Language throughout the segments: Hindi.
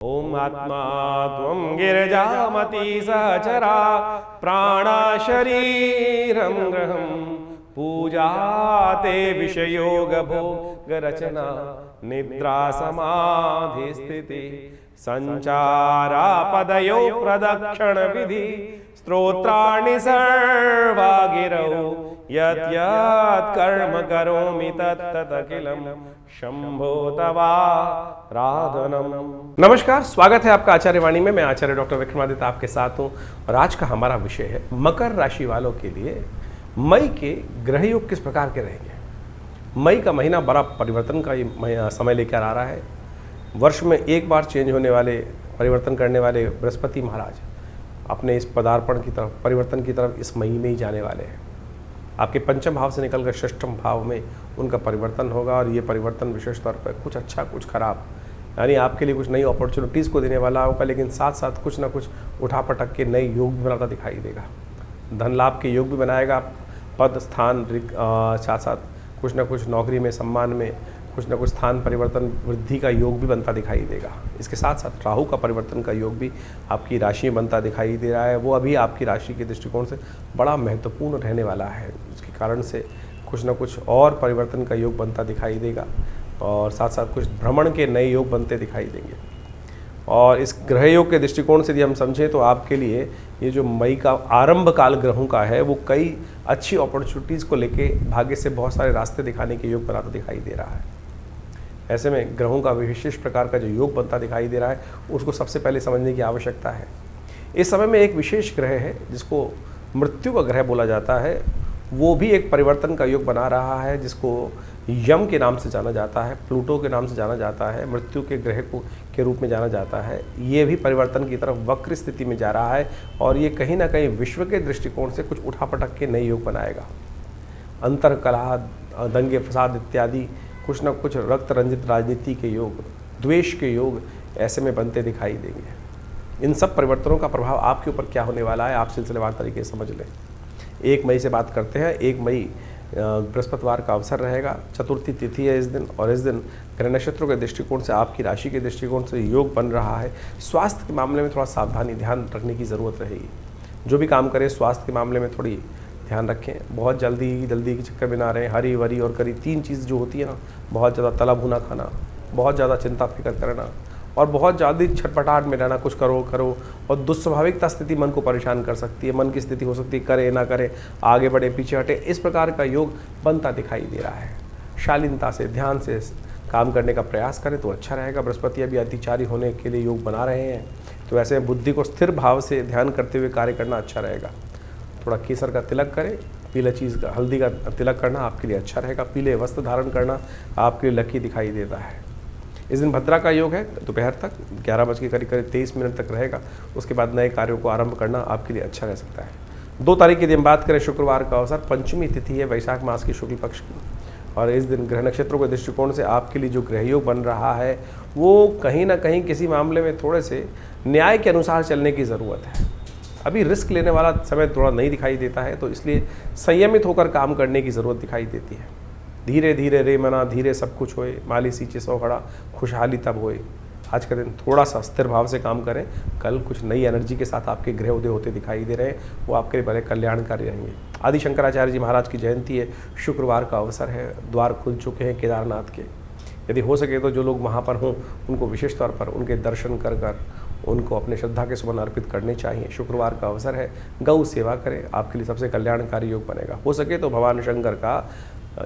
ओम आत्मा त्वं गिरिजामती सहचरा प्राणा शरीरं ग्रहं पूजा ते विषयोग भोग रचना निद्रा समाधि स्थिति संचारा पदयो प्रदक्षिण विधि स्तोत्राणि सर्वा गिरौ यत् यत् कर्म करोमि तत् तत् अखिलम् शंभो तवाराधनम। नमस्कार, स्वागत है आपका आचार्य वाणी में। मैं आचार्य डॉक्टर विक्रमादित्य आपके साथ हूँ और आज का हमारा विषय है मकर राशि वालों के लिए मई के ग्रह योग किस प्रकार के रहेंगे। मई का महीना बड़ा परिवर्तन का समय लेकर आ रहा है। वर्ष में एक बार चेंज होने वाले, परिवर्तन करने वाले बृहस्पति महाराज अपने इस पदार्पण की तरफ, परिवर्तन की तरफ इस महीने ही जाने वाले हैं। आपके पंचम भाव से निकलकर षष्ठम भाव में उनका परिवर्तन होगा और ये परिवर्तन विशेष तौर पर कुछ अच्छा कुछ खराब, यानी आपके लिए कुछ नई अपॉर्चुनिटीज़ को देने वाला होगा, लेकिन साथ साथ कुछ ना कुछ उठा-पटक के नए योग भी बनाता दिखाई देगा। धन लाभ के योग भी बनाएगा, पद स्थान साथ साथ कुछ ना कुछ नौकरी में, सम्मान में कुछ ना कुछ स्थान परिवर्तन, वृद्धि का योग भी बनता दिखाई देगा। इसके साथ साथ राहु का परिवर्तन का योग भी आपकी राशि में बनता दिखाई दे रहा है। वो अभी आपकी राशि के दृष्टिकोण से बड़ा महत्वपूर्ण रहने वाला है। इसके कारण से कुछ ना कुछ और परिवर्तन का योग बनता दिखाई देगा और साथ साथ कुछ भ्रमण के नए योग बनते दिखाई देंगे। और इस ग्रह योग के दृष्टिकोण से यदि हम समझें तो आपके लिए ये जो मई का आरंभ काल ग्रहों का है, वो कई अच्छी अपॉर्चुनिटीज़ को लेके भाग्य से बहुत सारे रास्ते दिखाने के योग बनाता दिखाई दे रहा है। ऐसे में ग्रहों का विशेष प्रकार का जो योग बनता दिखाई दे रहा है, उसको सबसे पहले समझने की आवश्यकता है। इस समय में एक विशेष ग्रह है जिसको मृत्यु का ग्रह बोला जाता है, वो भी एक परिवर्तन का योग बना रहा है, जिसको यम के नाम से जाना जाता है, प्लूटो के नाम से जाना जाता है, मृत्यु के ग्रह को के रूप में जाना जाता है। ये भी परिवर्तन की तरफ वक्र स्थिति में जा रहा है और ये कहीं ना कहीं विश्व के दृष्टिकोण से कुछ उठापटक के नए योग बनाएगा। अंतर कलह, दंगे फसाद इत्यादि, कुछ न कुछ रक्त रंजित राजनीति के योग, द्वेष के योग ऐसे में बनते दिखाई देंगे। इन सब परिवर्तनों का प्रभाव आपके ऊपर क्या होने वाला है, आप सिलसिलेवार तरीके से समझ लें। 1 मई से बात करते हैं। 1 मई बृहस्पतिवार का अवसर रहेगा, चतुर्थी तिथि है इस दिन, और इस दिन ग्रह नक्षत्रों के दृष्टिकोण से, आपकी राशि के दृष्टिकोण से योग बन रहा है। स्वास्थ्य के मामले में थोड़ा सावधानी, ध्यान रखने की ज़रूरत रहेगी। जो भी काम करें स्वास्थ्य के मामले में थोड़ी ध्यान रखें। बहुत जल्दी के चक्कर में ना रहें। हरी वरी और करी 3 चीज़ जो होती है ना, बहुत ज़्यादा तला भुना खाना, बहुत ज़्यादा चिंता फिक्र करना और बहुत ज़्यादा छटपटाहट में रहना, कुछ करो और दुस्वाभाविकता स्थिति मन को परेशान कर सकती है। मन की स्थिति हो सकती है करे ना करे, आगे बढ़े पीछे हटे, इस प्रकार का योग बनता दिखाई दे रहा है। शालीनता से, ध्यान से काम करने का प्रयास करें तो अच्छा रहेगा। बृहस्पति अभी अतिचारी होने के लिए योग बना रहे हैं, तो ऐसे में बुद्धि को स्थिर भाव से ध्यान करते हुए कार्य करना अच्छा रहेगा। थोड़ा केसर का तिलक करें, पीले चीज़ का, हल्दी का तिलक करना आपके लिए अच्छा रहेगा। पीले वस्त्र धारण करना आपके लिए लकी दिखाई देता है। इस दिन भद्रा का योग है, दोपहर तक 11 बज के करीब 23 मिनट तक रहेगा। उसके बाद नए कार्यों को आरंभ करना आपके लिए अच्छा रह सकता है। 2 तारीख की हम बात करें, शुक्रवार का अवसर, पंचमी तिथि है वैशाख मास की शुक्ल पक्ष की, और इस दिन ग्रह नक्षत्रों के दृष्टिकोण से आपके लिए जो ग्रह योग बन रहा है, वो कहीं ना कहीं किसी मामले में थोड़े से न्याय के अनुसार चलने की ज़रूरत है। अभी रिस्क लेने वाला समय थोड़ा नहीं दिखाई देता है, तो इसलिए संयमित होकर काम करने की ज़रूरत दिखाई देती है। धीरे धीरे रे मना, धीरे सब कुछ होए, माली सींचे सौ खड़ा, खुशहाली तब होए। आज का दिन थोड़ा सा स्थिर भाव से काम करें। कल कुछ नई एनर्जी के साथ आपके ग्रह उदय होते दिखाई दे रहे हैं, वो आपके लिए बड़े कल्याणकारी रहेंगे। आदि शंकराचार्य जी महाराज की जयंती है, शुक्रवार का अवसर है, द्वार खुल चुके हैं केदारनाथ के। यदि हो सके तो जो लोग वहाँ पर हों, उनको विशेष तौर पर उनके दर्शन कर उनको अपने श्रद्धा के सुमन अर्पित करने चाहिए। शुक्रवार का अवसर है, गौ सेवा करें, आपके लिए सबसे कल्याणकारी योग बनेगा। हो सके तो भगवान शंकर का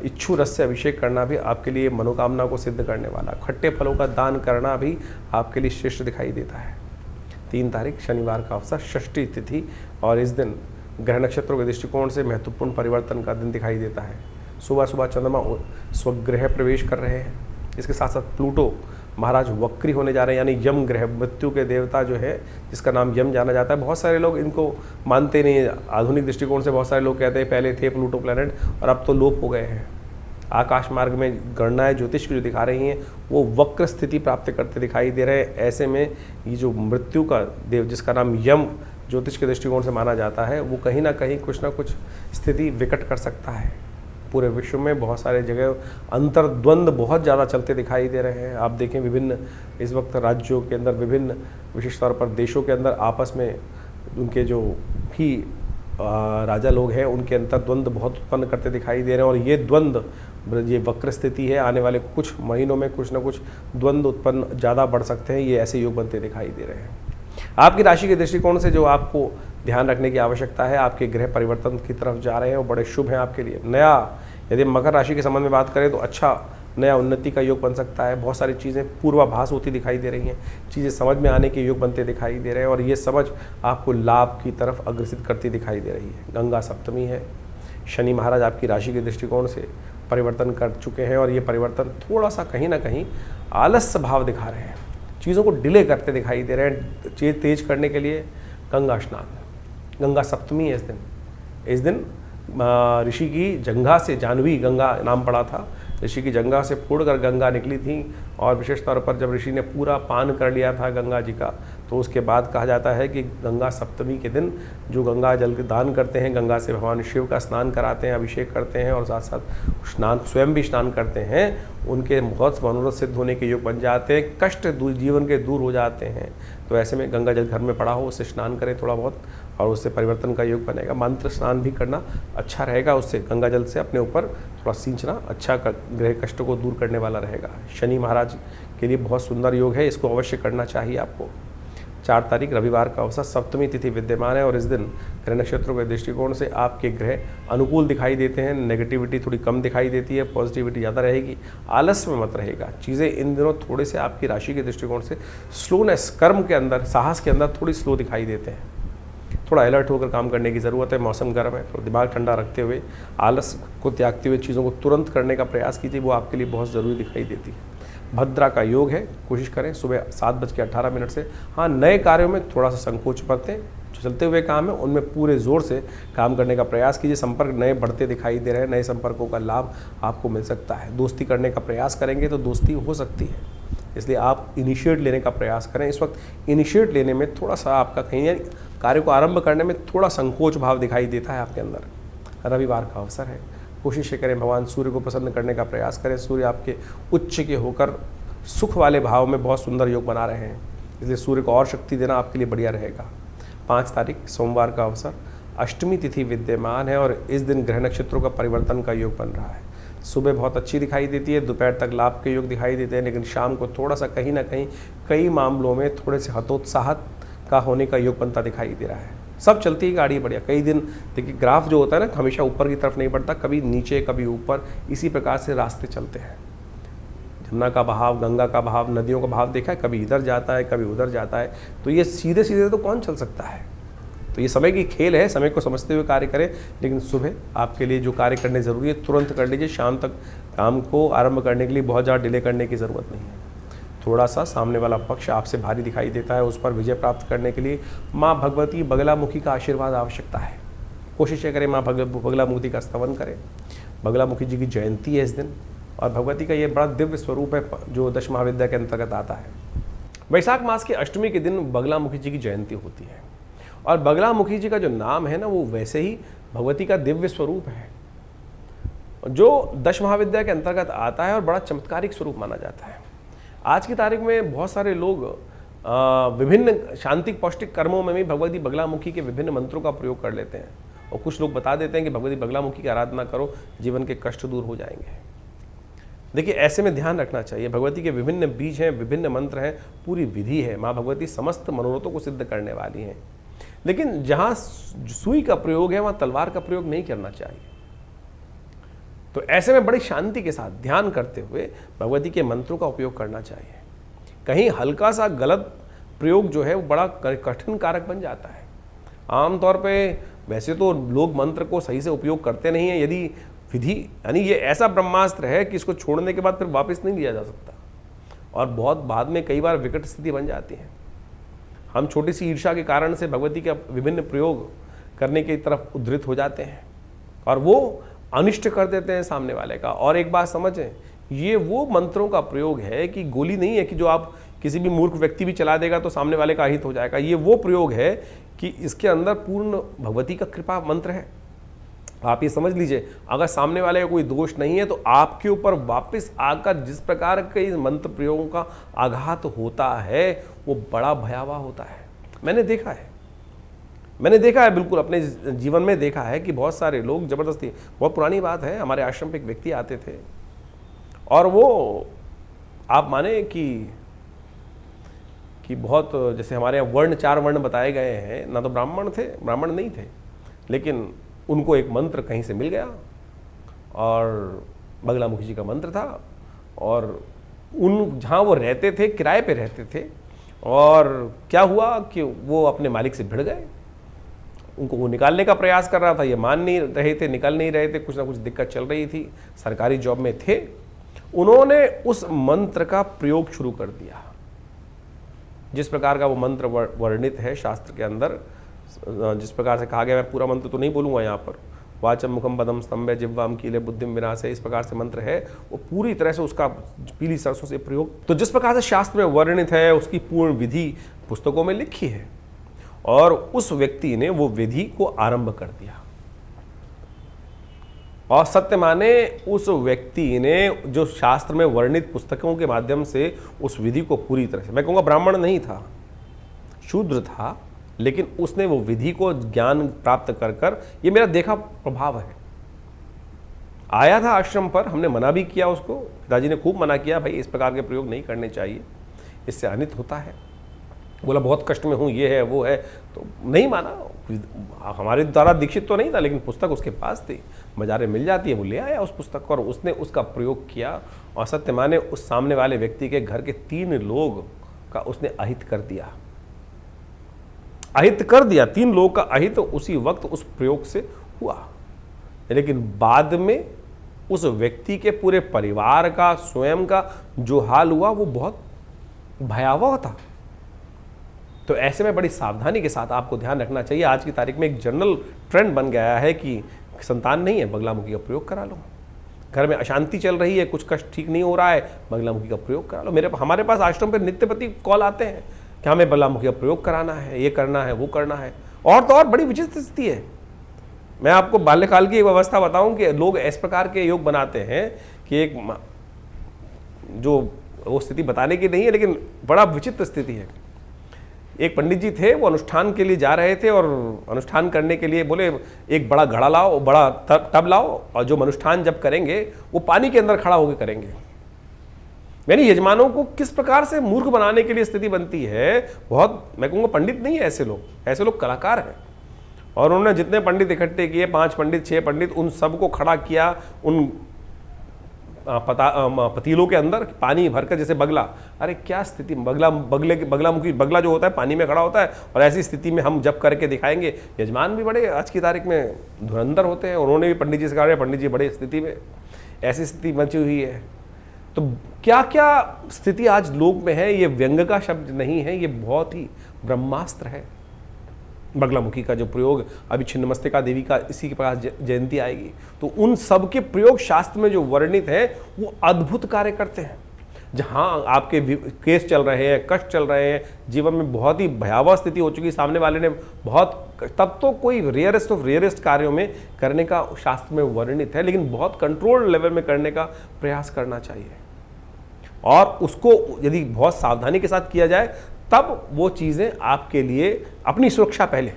इच्छु रस से अभिषेक करना भी आपके लिए मनोकामना को सिद्ध करने वाला। खट्टे फलों का दान करना भी आपके लिए श्रेष्ठ दिखाई देता है। 3 तारीख शनिवार का अवसर, षष्ठी तिथि, और इस दिन ग्रह नक्षत्रों के दृष्टिकोण से महत्वपूर्ण परिवर्तन का दिन दिखाई देता है। सुबह सुबह चंद्रमा स्वगृह प्रवेश कर रहे हैं। इसके साथ साथ प्लूटो महाराज वक्री होने जा रहे हैं, यानी यम ग्रह, मृत्यु के देवता जो है, जिसका नाम यम जाना जाता है। बहुत सारे लोग इनको मानते नहीं हैं। आधुनिक दृष्टिकोण से बहुत सारे लोग कहते हैं पहले थे प्लूटो प्लैनेट और अब तो लोप हो गए हैं। आकाश मार्ग में गणनाएं ज्योतिष की जो दिखा रही हैं, वो वक्र स्थिति प्राप्त करते दिखाई दे रहे हैं। ऐसे में ये जो मृत्यु का देव, जिसका नाम यम ज्योतिष के दृष्टिकोण से माना जाता है, वो कहीं ना कहीं कुछ ना कुछ स्थिति विकट कर सकता है। पूरे विश्व में बहुत सारे जगह अंतर्द्वंद बहुत ज़्यादा चलते दिखाई दे रहे हैं। आप देखें विभिन्न इस वक्त राज्यों के अंदर, विभिन्न विशेष तौर पर देशों के अंदर आपस में उनके जो भी राजा लोग हैं उनके अंतर्द्वंद बहुत उत्पन्न करते दिखाई दे रहे हैं। और ये द्वंद्व, ये वक्र स्थिति है, आने वाले कुछ महीनों में कुछ ना कुछ द्वंद्व उत्पन्न ज़्यादा बढ़ सकते हैं। ये ऐसे योग बनते दिखाई दे रहे हैं। आपकी राशि के दृष्टिकोण से जो आपको ध्यान रखने की आवश्यकता है, आपके ग्रह परिवर्तन की तरफ जा रहे हैं और बड़े शुभ हैं आपके लिए। नया, यदि मकर राशि के संबंध में बात करें तो अच्छा नया उन्नति का योग बन सकता है। बहुत सारी चीज़ें पूर्वाभास होती दिखाई दे रही हैं, चीज़ें समझ में आने के योग बनते दिखाई दे रहे हैं और ये समझ आपको लाभ की तरफ अग्रसित करती दिखाई दे रही है। गंगा सप्तमी है, शनि महाराज आपकी राशि के दृष्टिकोण से परिवर्तन कर चुके हैं और ये परिवर्तन थोड़ा सा कहीं ना कहीं आलस्य भाव दिखा रहे हैं, चीज़ों को डिले करते दिखाई दे रहे हैं। चीज़ तेज करने के लिए गंगा स्नान, गंगा सप्तमी है इस दिन ऋषि की जंघा से, जानवी गंगा नाम पड़ा था, ऋषि की जंघा से फोड़कर गंगा निकली थी। और विशेष तौर पर जब ऋषि ने पूरा पान कर लिया था गंगा जी का, तो उसके बाद कहा जाता है कि गंगा सप्तमी के दिन जो गंगा जल दान करते हैं, गंगा से भगवान शिव का स्नान कराते हैं, अभिषेक करते हैं और साथ साथ स्नान स्वयं भी स्नान करते हैं, उनके बहुत मनोरथ सिद्ध होने के योग बन जाते हैं, कष्ट जीवन के दूर हो जाते हैं। तो ऐसे में गंगा जल घर में पड़ा हो, उससे स्नान करें थोड़ा बहुत और उससे परिवर्तन का योग बनेगा। मंत्र स्नान भी करना अच्छा रहेगा, उससे गंगा जल से अपने ऊपर थोड़ा सींचना अच्छा ग्रह कष्टों को दूर करने वाला रहेगा। शनि महाराज के लिए बहुत सुंदर योग है, इसको अवश्य करना चाहिए आपको। 4 तारीख रविवार का अवसर, सप्तमी तिथि विद्यमान है और इस दिन ग्रह नक्षत्रों के दृष्टिकोण से आपके ग्रह अनुकूल दिखाई देते हैं। नेगेटिविटी थोड़ी कम दिखाई देती है, पॉजिटिविटी ज़्यादा रहेगी, आलस्य में मत रहेगा। चीज़ें इन दिनों थोड़े से आपकी राशि के दृष्टिकोण से स्लोनेस, कर्म के अंदर, साहस के अंदर थोड़ी स्लो दिखाई देते हैं। थोड़ा अलर्ट होकर काम करने की ज़रूरत है। मौसम गर्म है, तो दिमाग ठंडा रखते हुए, आलस को त्यागते हुए चीज़ों को तुरंत करने का प्रयास कीजिए, वो आपके लिए बहुत ज़रूरी दिखाई देती है। भद्रा का योग है, कोशिश करें सुबह 7:18 से। हाँ, नए कार्यों में थोड़ा सा संकोच बरतें, जो चलते हुए काम है उनमें पूरे ज़ोर से काम करने का प्रयास कीजिए। संपर्क नए बढ़ते दिखाई दे रहे हैं, नए संपर्कों का लाभ आपको मिल सकता है। दोस्ती करने का प्रयास करेंगे तो दोस्ती हो सकती है, इसलिए आप इनिशिएट लेने का प्रयास करें। इस वक्त इनिशिएट लेने में थोड़ा सा आपका कहीं कार्य को आरंभ करने में थोड़ा संकोच भाव दिखाई देता है आपके अंदर। रविवार का अवसर है, कोशिश करें भगवान सूर्य को प्रसन्न करने का प्रयास करें। सूर्य आपके उच्च के होकर सुख वाले भाव में बहुत सुंदर योग बना रहे हैं, इसलिए सूर्य को और शक्ति देना आपके लिए बढ़िया रहेगा। 5 तारीख सोमवार का अवसर, अष्टमी तिथि विद्यमान है और इस दिन ग्रह नक्षत्रों का परिवर्तन का योग बन रहा है। सुबह बहुत अच्छी दिखाई देती है, दोपहर तक लाभ के योग दिखाई देते हैं, लेकिन शाम को थोड़ा सा कहीं ना कहीं कई मामलों में थोड़े से हतोत्साहत का होने का योग बनता दिखाई दे रहा है। सब चलती है गाड़ी बढ़िया, कई दिन देखिए ग्राफ जो होता है ना, हमेशा ऊपर की तरफ नहीं बढ़ता, कभी नीचे कभी ऊपर, इसी प्रकार से रास्ते चलते हैं। जमुना का बहाव, गंगा का बहाव, नदियों का बहाव देखा है, कभी इधर जाता है कभी उधर जाता है, तो ये सीधे सीधे तो कौन चल सकता है। तो ये समय की खेल है, समय को समझते हुए कार्य करें, लेकिन सुबह आपके लिए जो कार्य करने ज़रूरी है तुरंत कर लीजिए। शाम तक काम को आरंभ करने के लिए बहुत ज़्यादा डिले करने की ज़रूरत नहीं है। थोड़ा सा सामने वाला पक्ष आपसे भारी दिखाई देता है, उस पर विजय प्राप्त करने के लिए माँ भगवती बगलामुखी का आशीर्वाद आवश्यकता है। कोशिश करें माँ बगलामुखी का स्तवन करें। बगलामुखी जी की जयंती है इस दिन और भगवती का ये बड़ा दिव्य स्वरूप है जो दश महाविद्या के अंतर्गत आता है। वैशाख मास की अष्टमी के दिन बगलामुखी जी की जयंती होती है और बगलामुखी जी का जो नाम है ना, वो वैसे ही भगवती का दिव्य स्वरूप है जो दश महाविद्या के अंतर्गत आता है और बड़ा चमत्कारिक स्वरूप माना जाता है। आज की तारीख में बहुत सारे लोग विभिन्न शांतिक पौष्टिक कर्मों में भी भगवती बगलामुखी के विभिन्न मंत्रों का प्रयोग कर लेते हैं और कुछ लोग बता देते हैं कि भगवती बगलामुखी की आराधना करो, जीवन के कष्ट दूर हो जाएंगे। देखिए, ऐसे में ध्यान रखना चाहिए, भगवती के विभिन्न बीज हैं, विभिन्न मंत्र हैं, पूरी विधि है। माँ भगवती समस्त मनोरथों को सिद्ध करने वाली हैं, लेकिन जहाँ सुई का प्रयोग है वहाँ तलवार का प्रयोग नहीं करना चाहिए। तो ऐसे में बड़ी शांति के साथ ध्यान करते हुए भगवती के मंत्रों का उपयोग करना चाहिए। कहीं हल्का सा गलत प्रयोग जो है वो बड़ा कठिन कारक बन जाता है। आमतौर पे वैसे तो लोग मंत्र को सही से उपयोग करते नहीं हैं, यदि विधि यानी ये ऐसा ब्रह्मास्त्र है कि इसको छोड़ने के बाद फिर वापस नहीं लिया जा सकता और बहुत बाद में कई बार विकट स्थिति बन जाती है। हम छोटी सी ईर्ष्या के कारण से भगवती का विभिन्न प्रयोग करने की तरफ उद्धृत हो जाते हैं और वो अनिष्ट कर देते हैं सामने वाले का। और एक बात समझें, ये वो मंत्रों का प्रयोग है कि गोली नहीं है कि जो आप किसी भी मूर्ख व्यक्ति भी चला देगा तो सामने वाले का अहित हो जाएगा। ये वो प्रयोग है कि इसके अंदर पूर्ण भगवती का कृपा मंत्र है। आप ये समझ लीजिए, अगर सामने वाले का कोई दोष नहीं है तो आपके ऊपर वापस आकर जिस प्रकार के इस मंत्र प्रयोगों का आघात होता है वो बड़ा भयावह होता है। मैंने देखा है, बिल्कुल अपने जीवन में देखा है कि बहुत सारे लोग ज़बरदस्ती, बहुत पुरानी बात है, हमारे आश्रम पे एक व्यक्ति आते थे और वो आप माने कि बहुत, जैसे हमारे यहाँ वर्ण 4 वर्ण बताए गए हैं, ना तो ब्राह्मण नहीं थे, लेकिन उनको एक मंत्र कहीं से मिल गया और बगलामुखी जी का मंत्र था, और जहाँ वो रहते थे किराए पे रहते थे, और क्या हुआ कि वो अपने मालिक से भिड़ गए। उनको वो निकालने का प्रयास कर रहा था, ये मान नहीं रहे थे, निकल नहीं रहे थे, कुछ ना कुछ दिक्कत चल रही थी, सरकारी जॉब में थे। उन्होंने उस मंत्र का प्रयोग शुरू कर दिया, जिस प्रकार का वो मंत्र वर्णित है शास्त्र के अंदर, जिस प्रकार से कहा गया, मैं पूरा मंत्र तो नहीं बोलूँगा यहाँ पर, वाचम मुखम पदम स्तंभे जिह्वाम कीले बुद्धिम विनाशे, इस प्रकार से मंत्र है, वो पूरी तरह से उसका पीली सरसों से प्रयोग, तो जिस प्रकार से शास्त्र में वर्णित है उसकी पूर्ण विधि पुस्तकों में लिखी है, और उस व्यक्ति ने वो विधि को आरंभ कर दिया। और सत्य माने उस व्यक्ति ने जो शास्त्र में वर्णित पुस्तकों के माध्यम से उस विधि को पूरी तरह से, मैं कहूँगा ब्राह्मण नहीं था, शूद्र था, लेकिन उसने वो विधि को ज्ञान प्राप्त कर ये मेरा देखा प्रभाव है। आया था आश्रम पर, हमने मना भी किया उसको, पिताजी ने खूब मना किया, भाई इस प्रकार के प्रयोग नहीं करने चाहिए, इससे अनित होता है। बोला बहुत कष्ट में हूँ, ये है वो है, तो नहीं माना। हमारे द्वारा दीक्षित तो नहीं था, लेकिन पुस्तक उसके पास थी, बाजारे मिल जाती है, वो ले आया उस पुस्तक को और उसने उसका प्रयोग किया, और सत्य माने उस सामने वाले व्यक्ति के घर के 3 लोग का उसने अहित कर दिया, 3 लोगों का अहित उसी वक्त उस प्रयोग से हुआ। लेकिन बाद में उस व्यक्ति के पूरे परिवार का, स्वयं का जो हाल हुआ वो बहुत भयावह था। तो ऐसे में बड़ी सावधानी के साथ आपको ध्यान रखना चाहिए। आज की तारीख में एक जनरल ट्रेंड बन गया है कि संतान नहीं है, बगलामुखी का प्रयोग करा लो, घर में अशांति चल रही है, कुछ कष्ट ठीक नहीं हो रहा है, बगलामुखी का प्रयोग करा लो। हमारे पास आश्रम पर नित्यपति कॉल आते हैं कि हमें बगलामुखी का प्रयोग कराना है, ये करना है, वो करना है, और तो और बड़ी विचित्र स्थिति है। मैं आपको बाल्यकाल की एक व्यवस्था बताऊं कि लोग इस प्रकार के योग बनाते हैं कि एक जो वो स्थिति बताने की नहीं है, लेकिन बड़ा विचित्र स्थिति है। एक पंडित जी थे, वो अनुष्ठान के लिए जा रहे थे और अनुष्ठान करने के लिए बोले एक बड़ा घड़ा लाओ, बड़ा टब लाओ, और जो अनुष्ठान जब करेंगे वो पानी के अंदर खड़ा होकर करेंगे। यानी यजमानों को किस प्रकार से मूर्ख बनाने के लिए स्थिति बनती है। बहुत, मैं कहूँगा पंडित नहीं है ऐसे लोग कलाकार हैं। और उन्होंने जितने पंडित इकट्ठे किए, 5 पंडित 6 पंडित, उन सबको खड़ा किया उन पतीलों के अंदर पानी भरकर, जैसे बगला, अरे क्या स्थिति, बगला जो होता है पानी में खड़ा होता है, और ऐसी स्थिति में हम जब करके दिखाएंगे। यजमान भी बड़े आज की तारीख में धुरंधर होते हैं, उन्होंने भी पंडित जी से कहा, पंडित जी बड़े स्थिति में, ऐसी स्थिति बची हुई है। तो क्या क्या स्थिति आज लोक में है, ये व्यंग का शब्द नहीं है, ये बहुत ही ब्रह्मास्त्र है। बगलामुखी का जो प्रयोग, अभी छिन्नमस्तिका देवी का इसी के पास जयंती आएगी, तो उन सब के प्रयोग शास्त्र में जो वर्णित है वो अद्भुत कार्य करते हैं। जहाँ आपके केस चल रहे हैं, कष्ट चल रहे हैं, जीवन में बहुत ही भयावह स्थिति हो चुकी, सामने वाले ने बहुत, तब तो कोई रेयरेस्ट ऑफ रेयरेस्ट कार्यों में करने का शास्त्र में वर्णित है, लेकिन बहुत कंट्रोल लेवल में करने का प्रयास करना चाहिए। और उसको यदि बहुत सावधानी के साथ किया जाए तब वो चीज़ें आपके लिए, अपनी सुरक्षा पहले,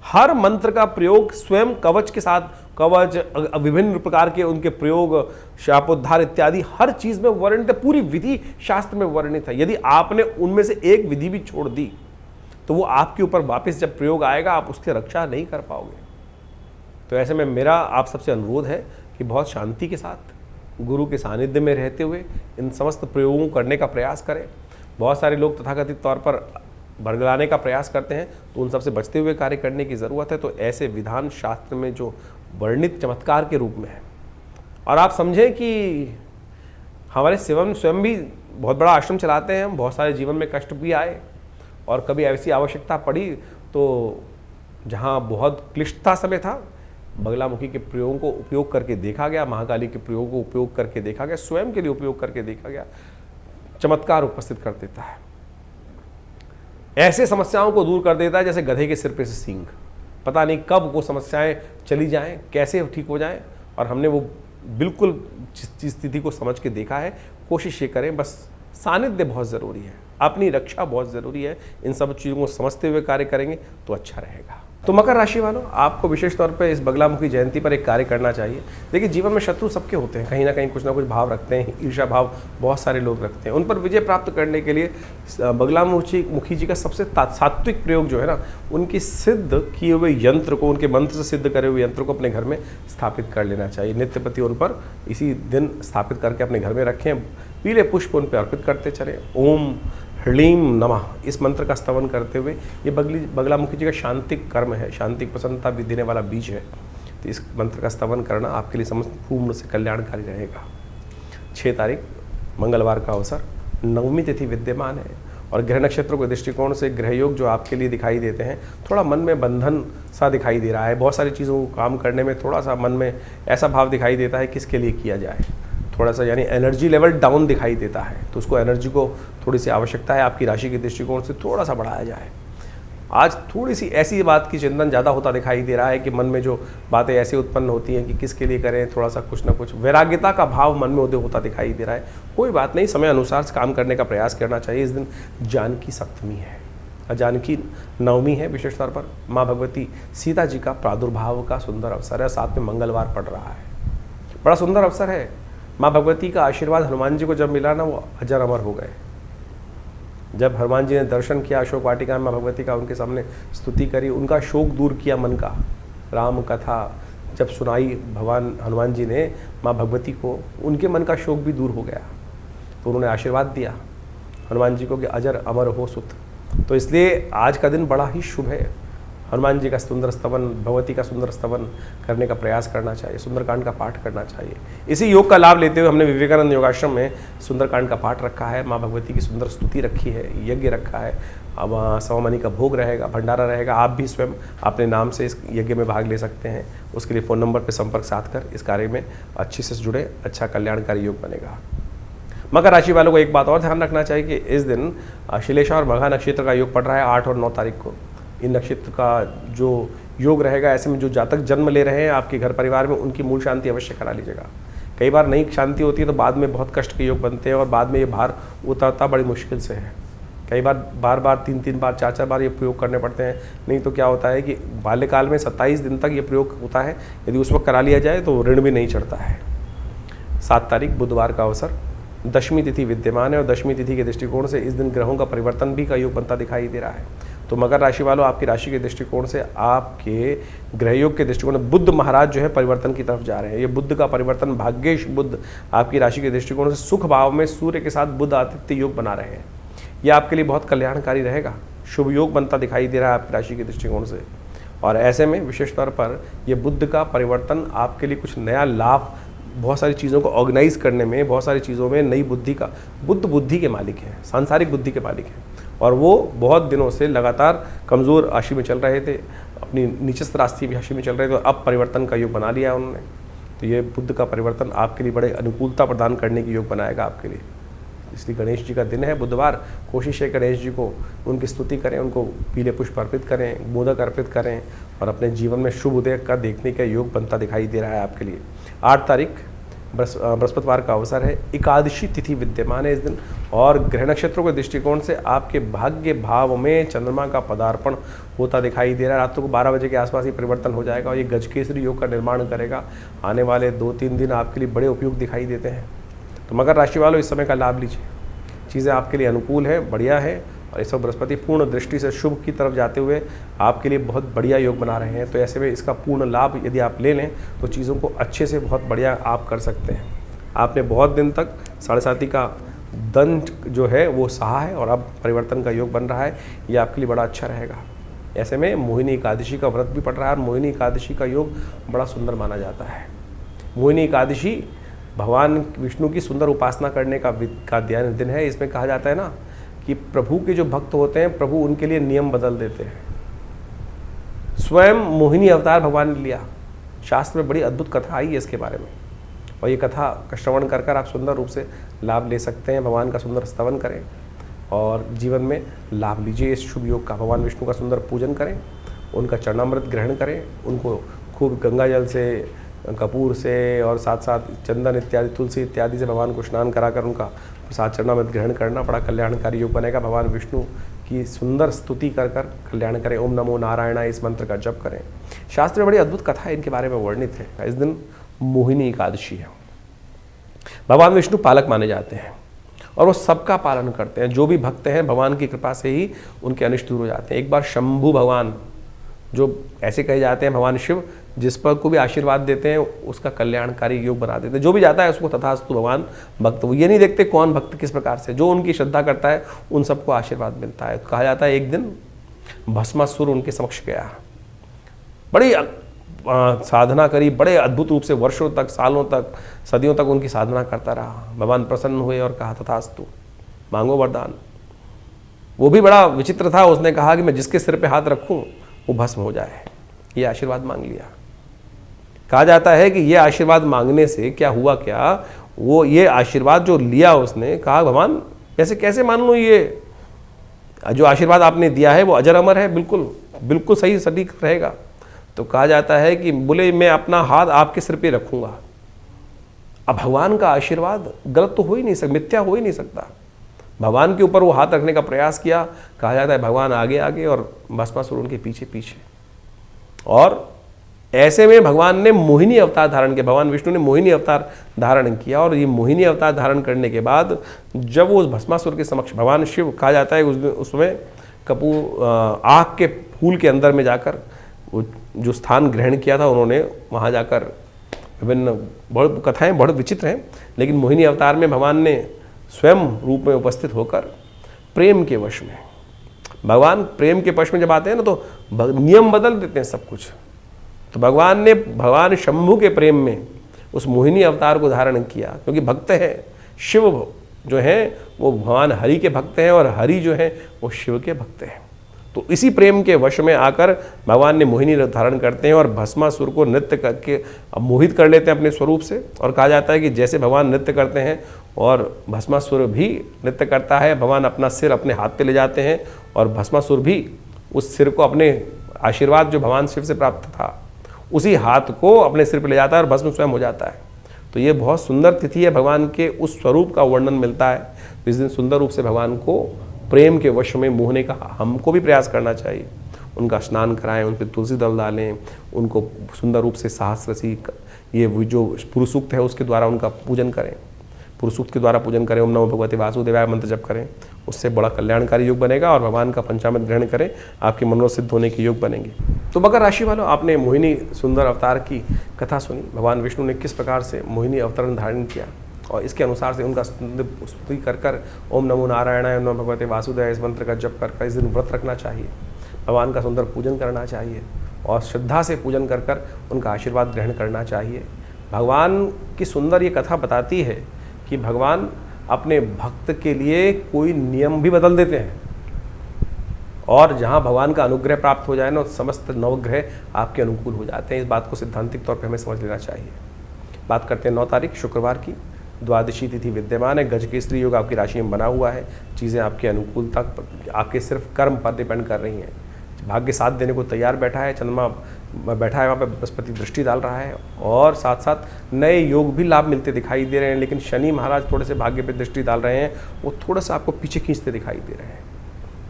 हर मंत्र का प्रयोग स्वयं कवच के साथ, कवच विभिन्न प्रकार के उनके प्रयोग, शापोद्धार इत्यादि हर चीज़ में वर्णित है, पूरी विधि शास्त्र में वर्णित है। यदि आपने उनमें से एक विधि भी छोड़ दी तो वो आपके ऊपर वापस जब प्रयोग आएगा आप उसकी रक्षा नहीं कर पाओगे। तो ऐसे में मेरा आप सबसे अनुरोध है कि बहुत शांति के साथ गुरु के सानिध्य में रहते हुए इन समस्त प्रयोगों को करने का प्रयास करें। बहुत सारे लोग तथाकथित तौर पर बरगलाने का प्रयास करते हैं, तो उन सबसे बचते हुए कार्य करने की ज़रूरत है। तो ऐसे विधान शास्त्र में जो वर्णित चमत्कार के रूप में है, और आप समझें कि हमारे स्वयं भी बहुत बड़ा आश्रम चलाते हैं, बहुत सारे जीवन में कष्ट भी आए, और कभी ऐसी आवश्यकता पड़ी तो जहाँ बहुत क्लिष्टता समय था, बगलामुखी के प्रयोगों को उपयोग करके देखा गया, महाकाली के प्रयोगों को उपयोग करके देखा गया, स्वयं के लिए उपयोग करके देखा गया, चमत्कार उपस्थित कर देता है। ऐसे समस्याओं को दूर कर देता है जैसे गधे के सिर पे से सींग, पता नहीं कब वो समस्याएं चली जाएं, कैसे ठीक हो जाएं, और हमने वो बिल्कुल जिस स्थिति को समझ के देखा है, कोशिश ये करें, बस सानिध्य बहुत ज़रूरी है, अपनी रक्षा बहुत ज़रूरी है। इन सब चीज़ों को समझते हुए कार्य करेंगे तो अच्छा रहेगा। तो मकर राशि वालों, आपको विशेष तौर पे इस बगलामुखी जयंती पर एक कार्य करना चाहिए। देखिए, जीवन में शत्रु सबके होते हैं, कहीं ना कहीं कुछ ना कुछ भाव रखते हैं, ईर्ष्या भाव बहुत सारे लोग रखते हैं। उन पर विजय प्राप्त करने के लिए बगलामुखी जी का सबसे सात्विक प्रयोग जो है ना, उनकी सिद्ध किए हुए यंत्र को, उनके मंत्र से सिद्ध करे हुए यंत्र को अपने घर में स्थापित कर लेना चाहिए। नित्य प्रति उन पर इसी दिन स्थापित करके अपने घर में रखें, पीले पुष्प उन पर अर्पित करते चले। ओम ह्लीम नमः, इस मंत्र का स्तवन करते हुए, ये बगलामुखी जी का शांतिक कर्म है, शांतिक प्रसन्नता भी देने वाला बीज है। तो इस मंत्र का स्तवन करना आपके लिए समस्त पूर्ण से कल्याणकारी रहेगा। 6 तारीख मंगलवार का अवसर, नवमी तिथि विद्यमान है, और ग्रह नक्षत्रों के दृष्टिकोण से ग्रह योग जो आपके लिए दिखाई देते हैं, थोड़ा मन में बंधन सा दिखाई दे रहा है। बहुत सारी चीज़ों को काम करने में थोड़ा सा मन में ऐसा भाव दिखाई देता है किसके लिए किया जाए, थोड़ा सा यानी एनर्जी लेवल डाउन दिखाई देता है। तो उसको एनर्जी को थोड़ी सी आवश्यकता है, आपकी राशि के दृष्टिकोण से थोड़ा सा बढ़ाया जाए। आज थोड़ी सी ऐसी बात की चिंतन ज़्यादा होता दिखाई दे रहा है कि मन में जो बातें ऐसे उत्पन्न होती हैं कि किसके लिए करें, थोड़ा सा कुछ ना कुछ वैराग्यता का भाव मन में उदय होता दिखाई दे रहा है। कोई बात नहीं, समय अनुसार काम करने का प्रयास करना चाहिए। इस दिन जानकी सप्तमी है, जानकी नवमी है। विशेष तौर पर माँ भगवती सीता जी का प्रादुर्भाव का सुंदर अवसर है, साथ में मंगलवार पड़ रहा है, बड़ा सुंदर अवसर है। माँ भगवती का आशीर्वाद हनुमान जी को जब मिला ना, वो अजर अमर हो गए। जब हनुमान जी ने दर्शन किया अशोक वाटिका में माँ भगवती का, उनके सामने स्तुति करी, उनका शोक दूर किया मन का, राम कथा जब सुनाई भगवान हनुमान जी ने माँ भगवती को, उनके मन का शोक भी दूर हो गया। तो उन्होंने आशीर्वाद दिया हनुमान जी को कि अजर अमर हो सुत। तो इसलिए आज का दिन बड़ा ही शुभ है। हनुमान जी का सुंदर स्तवन, भगवती का सुंदर स्तवन करने का प्रयास करना चाहिए, सुंदरकांड का पाठ करना चाहिए। इसी योग का लाभ लेते हुए हमने विवेकानंद योगाश्रम में सुंदरकांड का पाठ रखा है, माँ भगवती की सुंदर स्तुति रखी है, यज्ञ रखा है। अब सवामनी का भोग रहेगा, भंडारा रहेगा। आप भी स्वयं अपने नाम से इस यज्ञ में भाग ले सकते हैं। उसके लिए फ़ोन नंबर पर संपर्क साध कर इस कार्य में अच्छे से जुड़े, अच्छा कल्याणकारी योग बनेगा। मकर राशि वालों को एक बात और ध्यान रखना चाहिए कि इस दिन श्लेषा और मघा नक्षत्र का योग पड़ रहा है 8 और 9 तारीख को। इन नक्षत्र का जो योग रहेगा, ऐसे में जो जातक जन्म ले रहे हैं आपके घर परिवार में, उनकी मूल शांति अवश्य करा लीजिएगा। कई बार नहीं शांति होती है तो बाद में बहुत कष्ट के योग बनते हैं, और बाद में ये भार उतरता बड़ी मुश्किल से है। कई बार 3 बार 4 बार ये प्रयोग करने पड़ते हैं। नहीं तो क्या होता है कि बाल्यकाल में 27 दिन तक ये प्रयोग होता है, यदि उस वक्त करा लिया जाए तो ऋण भी नहीं चढ़ता है। 7 तारीख बुधवार का अवसर, दशमी तिथि विद्यमान है, और दशमी तिथि के दृष्टिकोण से इस दिन ग्रहों का परिवर्तन भी का योग बनता दिखाई दे रहा है। तो मकर राशि वालों, आपकी राशि के दृष्टिकोण से आपके ग्रहयोग के दृष्टिकोण में बुद्ध महाराज जो है परिवर्तन की तरफ जा रहे हैं। ये बुद्ध का परिवर्तन, भाग्येश बुद्ध आपकी राशि के दृष्टिकोण से सुख भाव में सूर्य के साथ बुद्ध आदित्य योग बना रहे हैं। यह आपके लिए बहुत कल्याणकारी रहेगा, शुभ योग बनता दिखाई दे रहा है आपकी राशि के दृष्टिकोण से। और ऐसे में विशेष तौर पर यह बुद्ध का परिवर्तन आपके लिए कुछ नया लाभ, बहुत सारी चीज़ों को ऑर्गेनाइज करने में, बहुत सारी चीज़ों में नई बुद्धि का, बुद्ध बुद्धि के मालिक हैं, सांसारिक बुद्धि के मालिक हैं, और वो बहुत दिनों से लगातार कमज़ोर राशि में चल रहे थे, अपनी नीचस्थ राशि राशि में चल रहे थे, तो अब परिवर्तन का योग बना लिया उन्होंने। तो ये बुद्ध का परिवर्तन आपके लिए बड़े अनुकूलता प्रदान करने की योग बनाएगा आपके लिए। इसलिए गणेश जी का दिन है बुधवार, कोशिश है गणेश जी को उनकी स्तुति करें, उनको पीले पुष्प अर्पित करें, मोदक अर्पित करें, और अपने जीवन में शुभ उदय का देखने का योग बनता दिखाई दे रहा है आपके लिए। 8 तारीख बृहस्पतिवार का अवसर है, एकादशी तिथि विद्यमान है इस दिन, और ग्रह नक्षत्रों के दृष्टिकोण से आपके भाग्य भाव में चंद्रमा का पदार्पण होता दिखाई दे रहा है। रात को 12 बजे के आसपास ये परिवर्तन हो जाएगा, और ये गजकेसरी योग का निर्माण करेगा। आने वाले 2-3 दिन आपके लिए बड़े उपयुक्त दिखाई देते हैं। तो मकर राशि वालों, इस समय का लाभ लीजिए, चीज़ें आपके लिए अनुकूल है, बढ़िया है, और इस वक्त बृहस्पति पूर्ण दृष्टि से शुभ की तरफ जाते हुए आपके लिए बहुत बढ़िया योग बना रहे हैं। तो ऐसे में इसका पूर्ण लाभ यदि आप ले लें तो चीज़ों को अच्छे से बहुत बढ़िया आप कर सकते हैं। आपने बहुत दिन तक 7.5 का दंड जो है वो सहा है, और अब परिवर्तन का योग बन रहा है, ये आपके लिए बड़ा अच्छा रहेगा। ऐसे में मोहिनी एकादशी का व्रत भी पड़ रहा है, और मोहिनी एकादशी का योग बड़ा सुंदर माना जाता है। मोहिनी एकादशी भगवान विष्णु की सुंदर उपासना करने का दिन है। इसमें कहा जाता है ना कि प्रभु के जो भक्त होते हैं, प्रभु उनके लिए नियम बदल देते हैं। स्वयं मोहिनी अवतार भगवान ने लिया। शास्त्र में बड़ी अद्भुत कथा आई है इसके बारे में, और ये कथा का श्रवण कर आप सुंदर रूप से लाभ ले सकते हैं। भगवान का सुंदर स्तवन करें और जीवन में लाभ लीजिए इस शुभ योग का। भगवान विष्णु का सुंदर पूजन करें उनका चरणामृत ग्रहण करें, उनको खूब गंगा जल से, कपूर से और साथ साथ चंदन इत्यादि, तुलसी इत्यादि से भगवान को स्नान कराकर उनका प्रसाद चरणामृत ग्रहण करना बड़ा कल्याणकारी योग बनेगा। भगवान विष्णु की सुंदर स्तुति कर कर कल्याण करें। ओम नमो नारायणाय इस मंत्र का जप करें। शास्त्र में बड़ी अद्भुत कथा इनके बारे में वर्णित है। इस दिन मोहिनी एकादशी है। भगवान विष्णु पालक माने जाते हैं और वो सबका पालन करते हैं। जो भी भक्त हैं भगवान की कृपा से ही उनके अनिष्ट दूर हो जाते हैं। एक बार शंभु भगवान, जो ऐसे कहे जाते हैं भगवान शिव, जिस पर को भी आशीर्वाद देते हैं उसका कल्याणकारी योग बना देते हैं। जो भी जाता है उसको तथास्तु भगवान भक्त, वो ये नहीं देखते कौन भक्त किस प्रकार से, जो उनकी श्रद्धा करता है उन सबको आशीर्वाद मिलता है। कहा जाता है एक दिन भस्मासुर उनके समक्ष गया, बड़ी साधना करी, बड़े अद्भुत रूप से वर्षों तक, सालों तक, सदियों तक उनकी साधना करता रहा। भगवान प्रसन्न हुए और कहा तथास्तु, मांगो वरदान। वो भी बड़ा विचित्र था, उसने कहा कि मैं जिसके सिर पे हाथ रखूं वो भस्म हो जाए। ये आशीर्वाद मांग लिया। कहा जाता है कि ये आशीर्वाद मांगने से क्या हुआ, क्या वो ये आशीर्वाद जो लिया उसने, कहा भगवान ऐसे कैसे मान लूँ, ये जो आशीर्वाद आपने दिया है वो अजर अमर है, बिल्कुल बिल्कुल सही सटीक रहेगा। तो कहा जाता है कि बोले मैं अपना हाथ आपके सिर पे रखूंगा। अब भगवान का आशीर्वाद गलत तो हो ही नहीं सकता, मिथ्या हो ही नहीं सकता। भगवान के ऊपर वो हाथ रखने का प्रयास किया। कहा जाता है भगवान आगे आगे और भस्मासुर उनके पीछे पीछे। और ऐसे में भगवान ने मोहिनी अवतार धारण किया। भगवान विष्णु ने मोहिनी अवतार धारण किया और ये मोहिनी अवतार धारण करने के बाद जब वो उस भस्मासुर के समक्ष भगवान शिव, कहा जाता है उसमें कपूर आग के फूल के अंदर में जाकर वो जो स्थान ग्रहण किया था उन्होंने, वहाँ जाकर विभिन्न बहुत कथाएं बहुत विचित्र हैं, लेकिन मोहिनी अवतार में भगवान ने स्वयं रूप में उपस्थित होकर प्रेम के वश में, भगवान प्रेम के वश में जब आते हैं ना तो नियम बदल देते हैं सब कुछ। तो भगवान ने भगवान शंभु के प्रेम में उस मोहिनी अवतार को धारण किया, क्योंकि भक्त है शिव जो हैं वो भगवान हरि के भक्त हैं और हरि जो हैं वो शिव के भक्त हैं। तो इसी प्रेम के वश में आकर भगवान ने मोहिनी धारण करते हैं और भस्मासुर को नृत्य करके मोहित कर लेते हैं अपने स्वरूप से। और कहा जाता है कि जैसे भगवान नृत्य करते हैं और भस्मासुर भी नृत्य करता है, भगवान अपना सिर अपने हाथ पे ले जाते हैं और भस्मासुर भी उस सिर को, अपने आशीर्वाद जो भगवान शिव से प्राप्त था उसी हाथ को अपने सिर पे ले जाता है और भस्म स्वयं हो जाता है। तो ये बहुत सुंदर तिथि है, भगवान के उस स्वरूप का वर्णन मिलता है। तो इस दिन सुंदर रूप से भगवान को प्रेम के वश में मोहने का हमको भी प्रयास करना चाहिए। उनका स्नान कराएं, उन पर तुलसी दल डालें, उनको सुंदर रूप से सहस्रसी ये जो पुरुष सूक्त है उसके द्वारा उनका पूजन करें, पुरुष सूक्त के द्वारा पूजन करें, ओम नमो भगवते वासुदेवाय मंत्र जप करें, उससे बड़ा कल्याणकारी योग बनेगा और भगवान का पंचामृत ग्रहण करें, आपके मनोसिद्ध होने के योग बनेंगे। तो मकर राशि वालों, आपने मोहिनी सुंदर अवतार की कथा सुनी, भगवान विष्णु ने किस प्रकार से मोहिनी अवतरण धारण किया और इसके अनुसार से उनका स्तुति कर कर ओम नमो नारायणाय ओम नमो भगवते वासुदेवाय इस मंत्र का जप कर इस दिन व्रत रखना चाहिए, भगवान का सुंदर पूजन करना चाहिए और श्रद्धा से पूजन कर कर उनका आशीर्वाद ग्रहण करना चाहिए। भगवान की सुंदर ये कथा बताती है कि भगवान अपने भक्त के लिए कोई नियम भी बदल देते हैं और जहाँ भगवान का अनुग्रह प्राप्त हो जाए ना, समस्त नवग्रह आपके अनुकूल हो जाते हैं। इस बात को सिद्धांतिक तौर पर हमें समझ लेना चाहिए। बात करते हैं 9 तारीख शुक्रवार की, द्वादशी तिथि विद्यमान है, गजकेसरी योग आपकी राशि में बना हुआ है। चीज़ें आपके अनुकूलता, आपके सिर्फ कर्म पर डिपेंड कर रही हैं। भाग्य साथ देने को तैयार बैठा है, चंद्रमा बैठा है वहाँ पे, बृहस्पति दृष्टि डाल रहा है और साथ साथ नए योग भी लाभ मिलते दिखाई दे रहे हैं। लेकिन शनि महाराज थोड़े से भाग्य पे दृष्टि डाल रहे हैं, वो थोड़ा सा आपको पीछे खींचते दिखाई दे रहे हैं।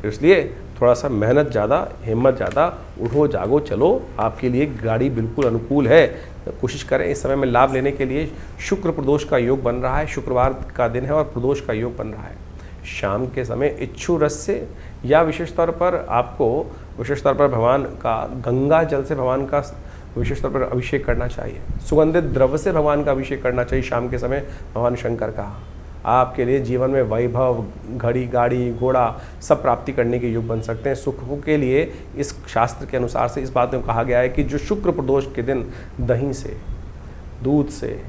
तो इसलिए थोड़ा सा मेहनत ज़्यादा, हिम्मत ज़्यादा, उठो जागो चलो, आपके लिए गाड़ी बिल्कुल अनुकूल है। कोशिश करें इस समय में लाभ लेने के लिए। शुक्र प्रदोष का योग बन रहा है, शुक्रवार का दिन है और प्रदोष का योग बन रहा है। शाम के समय इच्छु रस से या विशेष तौर पर आपको विशेष तौर पर भगवान का गंगा जल से भगवान का विशेष तौर पर अभिषेक करना चाहिए। सुगंधित द्रव्य से भगवान का अभिषेक करना चाहिए शाम के समय। भगवान शंकर का आपके लिए जीवन में वैभव, घड़ी, गाड़ी, घोड़ा सब प्राप्ति करने के योग बन सकते हैं। सुखों के लिए इस शास्त्र के अनुसार से इस बात में कहा गया है कि जो शुक्र प्रदोष के दिन दही से, दूध से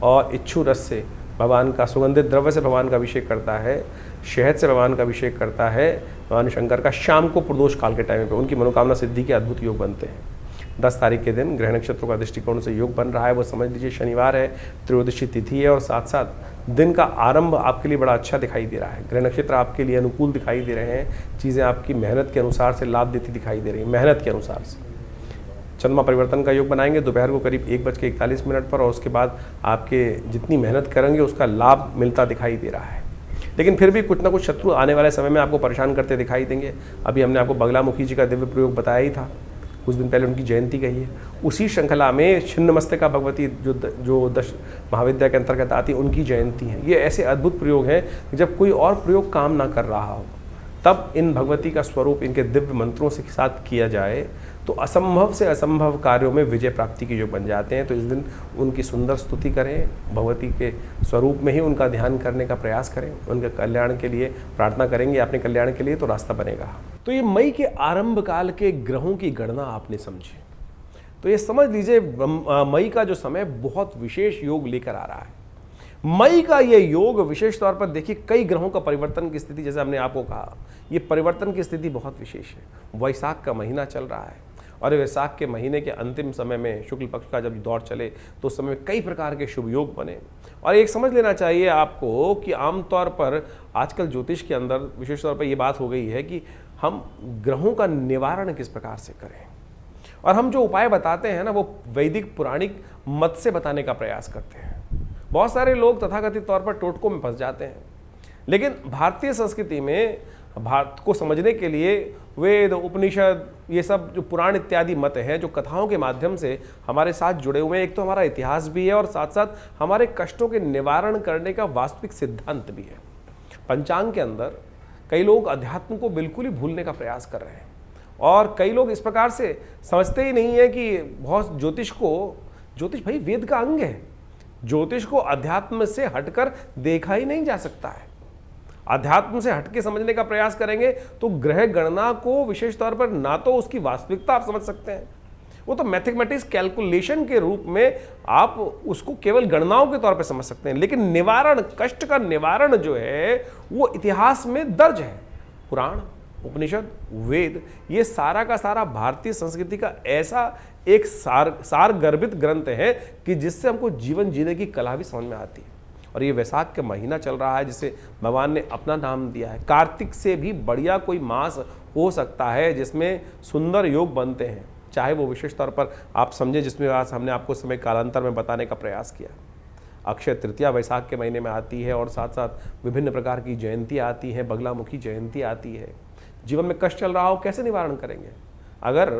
और इच्छु रस से भगवान का, सुगंधित द्रव्य से भगवान का अभिषेक करता है, शहद से भगवान का अभिषेक करता है भगवान शंकर का, शाम को प्रदोष काल के टाइम पे उनकी मनोकामना सिद्धि के अद्भुत योग बनते हैं। 10 तारीख के दिन ग्रह नक्षत्रों का दृष्टिकोण से योग बन रहा है, वो समझ लीजिए शनिवार है, त्रयोदशी तिथि है और साथ साथ दिन का आरंभ आपके लिए बड़ा अच्छा दिखाई दे रहा है, ग्रह नक्षत्र आपके लिए अनुकूल दिखाई दे रहे हैं, चीज़ें आपकी मेहनत के अनुसार से लाभ देती दिखाई दे रही है, मेहनत के अनुसार से। चंद्रमा परिवर्तन का योग बनाएंगे दोपहर को करीब 1:41 पर, और उसके बाद आपके जितनी मेहनत करेंगे उसका लाभ मिलता दिखाई दे रहा है। लेकिन फिर भी कुछ ना कुछ शत्रु आने वाले समय में आपको परेशान करते दिखाई देंगे। अभी हमने आपको बगलामुखी जी का दिव्य प्रयोग बताया ही था, कुछ दिन पहले उनकी जयंती गई है। उसी श्रृंखला में छिन्नमस्तिका भगवती जो 10 महाविद्या के अंतर्गत आती है, उनकी जयंती है। ये ऐसे अद्भुत प्रयोग हैं कि जब कोई और प्रयोग काम ना कर रहा हो तब इन भगवती का स्वरूप इनके दिव्य मंत्रों से साथ किया जाए तो असंभव से असंभव कार्यों में विजय प्राप्ति के योग बन जाते हैं। तो इस दिन उनकी सुंदर स्तुति करें, भगवती के स्वरूप में ही उनका ध्यान करने का प्रयास करें, उनके कल्याण के लिए प्रार्थना करेंगे, अपने कल्याण के लिए तो रास्ता बनेगा। तो ये मई के आरंभ काल के ग्रहों की गणना आपने समझी, तो ये समझ लीजिए मई का जो समय बहुत विशेष योग लेकर आ रहा है। मई का ये योग विशेष तौर पर देखिए, कई ग्रहों का परिवर्तन की स्थिति, जैसे हमने आपको कहा, ये परिवर्तन की स्थिति बहुत विशेष है। वैशाख का महीना चल रहा है और वैशाख के महीने के अंतिम समय में शुक्ल पक्ष का जब दौर चले तो उस समय में कई प्रकार के शुभ योग बने। और एक समझ लेना चाहिए आपको कि आमतौर पर आजकल ज्योतिष के अंदर विशेष तौर पर ये बात हो गई है कि हम ग्रहों का निवारण किस प्रकार से करें, और हम जो उपाय बताते हैं ना, वो वैदिक पुराणिक मत से बताने का प्रयास करते हैं। बहुत सारे लोग तथाकथित तौर पर टोटकों में फंस जाते हैं, लेकिन भारतीय संस्कृति में भारत को समझने के लिए वेद, उपनिषद, ये सब जो पुराण इत्यादि मत हैं, जो कथाओं के माध्यम से हमारे साथ जुड़े हुए हैं, एक तो हमारा इतिहास भी है और साथ साथ हमारे कष्टों के निवारण करने का वास्तविक सिद्धांत भी है। पंचांग के अंदर कई लोग अध्यात्म को बिल्कुल ही भूलने का प्रयास कर रहे हैं, और कई लोग इस प्रकार से समझते ही नहीं है कि बहुत ज्योतिष भाई वेद का अंग है। ज्योतिष को अध्यात्म से हटकर देखा ही नहीं जा सकता है। अध्यात्म से हटके समझने का प्रयास करेंगे तो ग्रह गणना को विशेष तौर पर ना तो उसकी वास्तविकता आप समझ सकते हैं, वो तो मैथमेटिक्स कैलकुलेशन के रूप में आप उसको केवल गणनाओं के तौर पर समझ सकते हैं, लेकिन निवारण, कष्ट का निवारण जो है वो इतिहास में दर्ज है। पुराण, उपनिषद, वेद, ये सारा का सारा भारतीय संस्कृति का ऐसा एक सार गर्भित ग्रंथ है कि जिससे हमको जीवन जीने की कला भी समझ में आती है। और ये वैशाख का महीना चल रहा है जिसे भगवान ने अपना नाम दिया है। कार्तिक से भी बढ़िया कोई मास हो सकता है जिसमें सुंदर योग बनते हैं, चाहे वो विशेष तौर पर आप समझे, जिसमें आज हमने आपको समय कालांतर में बताने का प्रयास किया। अक्षय तृतीया वैशाख के महीने में आती है और साथ साथ विभिन्न प्रकार की जयंती आती हैं, बगलामुखी जयंती आती है। जीवन में कष्ट चल रहा हो, कैसे निवारण करेंगे? अगर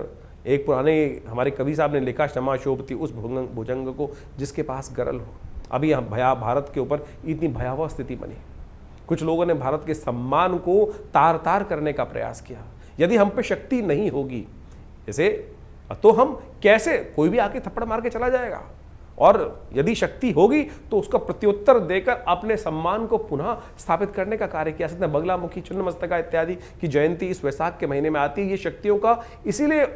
एक पुराने हमारे कवि साहब ने लिखा, क्षमा शोभती उस भुजंग को जिसके पास गरल हो। अभी भारत के ऊपर इतनी भयावह स्थिति बनी, कुछ लोगों ने भारत के सम्मान को तार तार करने का प्रयास किया। यदि हम पे शक्ति नहीं होगी जैसे, तो हम कैसे, कोई भी आके थप्पड़ मार के चला जाएगा, और यदि शक्ति होगी तो उसका प्रत्युत्तर देकर अपने सम्मान को पुनः स्थापित करने का कार्य किया सकते हैं। बगलामुखी, छिन्नमस्तिका इत्यादि की जयंती इस वैशाख के महीने में आती है। ये शक्तियों का इसीलिए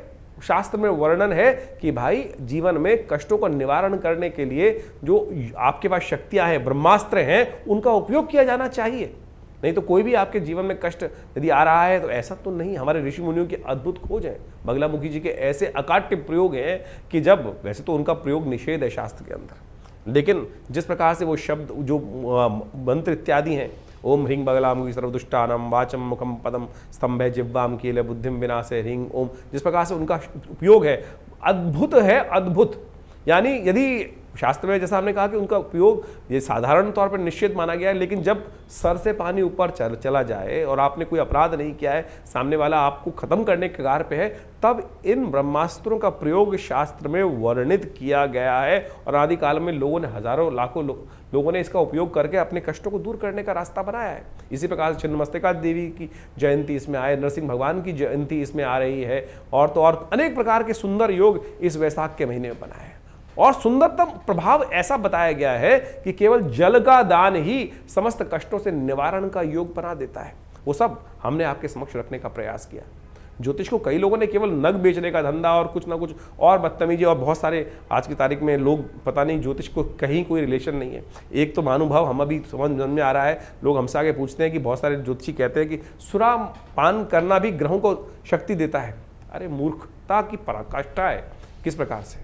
शास्त्र में वर्णन है कि भाई जीवन में कष्टों का निवारण करने के लिए जो आपके पास शक्तियां हैं, ब्रह्मास्त्र हैं, उनका उपयोग किया जाना चाहिए। नहीं तो कोई भी आपके जीवन में कष्ट यदि आ रहा है तो ऐसा तो नहीं। हमारे ऋषि मुनियों की अद्भुत खोज है, बगलामुखी जी के ऐसे अकाट्य प्रयोग हैं कि जब, वैसे तो उनका प्रयोग निषेध है शास्त्र के अंदर, लेकिन जिस प्रकार से वो शब्द, जो मंत्र इत्यादि हैं, ओम ह्रीं बगलामुखी सर्वदुष्टानां वाचम मुखम पदम स्तंभे जिह्वाम कीले बुद्धिम विनाशे ह्रीं ओम, जिस प्रकार से उनका उपयोग है अद्भुत है, अद्भुत। यानी यदि शास्त्र में जैसा हमने कहा कि उनका उपयोग ये साधारण तौर पर निश्चित माना गया है, लेकिन जब सर से पानी ऊपर चला जाए और आपने कोई अपराध नहीं किया है, सामने वाला आपको खत्म करने के कगार पे है, तब इन ब्रह्मास्त्रों का प्रयोग शास्त्र में वर्णित किया गया है। और आदिकाल में लोगों ने, हजारों लाखों लोगों ने इसका उपयोग करके अपने कष्टों को दूर करने का रास्ता बनाया है। इसी प्रकार से छिन्नमस्तिका देवी की जयंती इसमें आए, नरसिंह भगवान की जयंती इसमें आ रही है, और तो और अनेक प्रकार के सुंदर योग इस वैशाख के महीने में बनाए। और सुंदरतम प्रभाव ऐसा बताया गया है कि केवल जल का दान ही समस्त कष्टों से निवारण का योग बना देता है। वो सब हमने आपके समक्ष रखने का प्रयास किया। ज्योतिष को कई लोगों ने केवल नग बेचने का धंधा और कुछ ना कुछ और बदतमीजी, और बहुत सारे आज की तारीख में लोग, पता नहीं ज्योतिष को कहीं कोई रिलेशन नहीं है। एक तो महानुभाव हम अभी समझ में आ रहा है, लोग हमसे आगे पूछते हैं कि बहुत सारे ज्योतिषी कहते हैं कि सुरा पान करना भी ग्रहों को शक्ति देता है। अरे मूर्खता की पराकाष्ठा है। किस प्रकार से?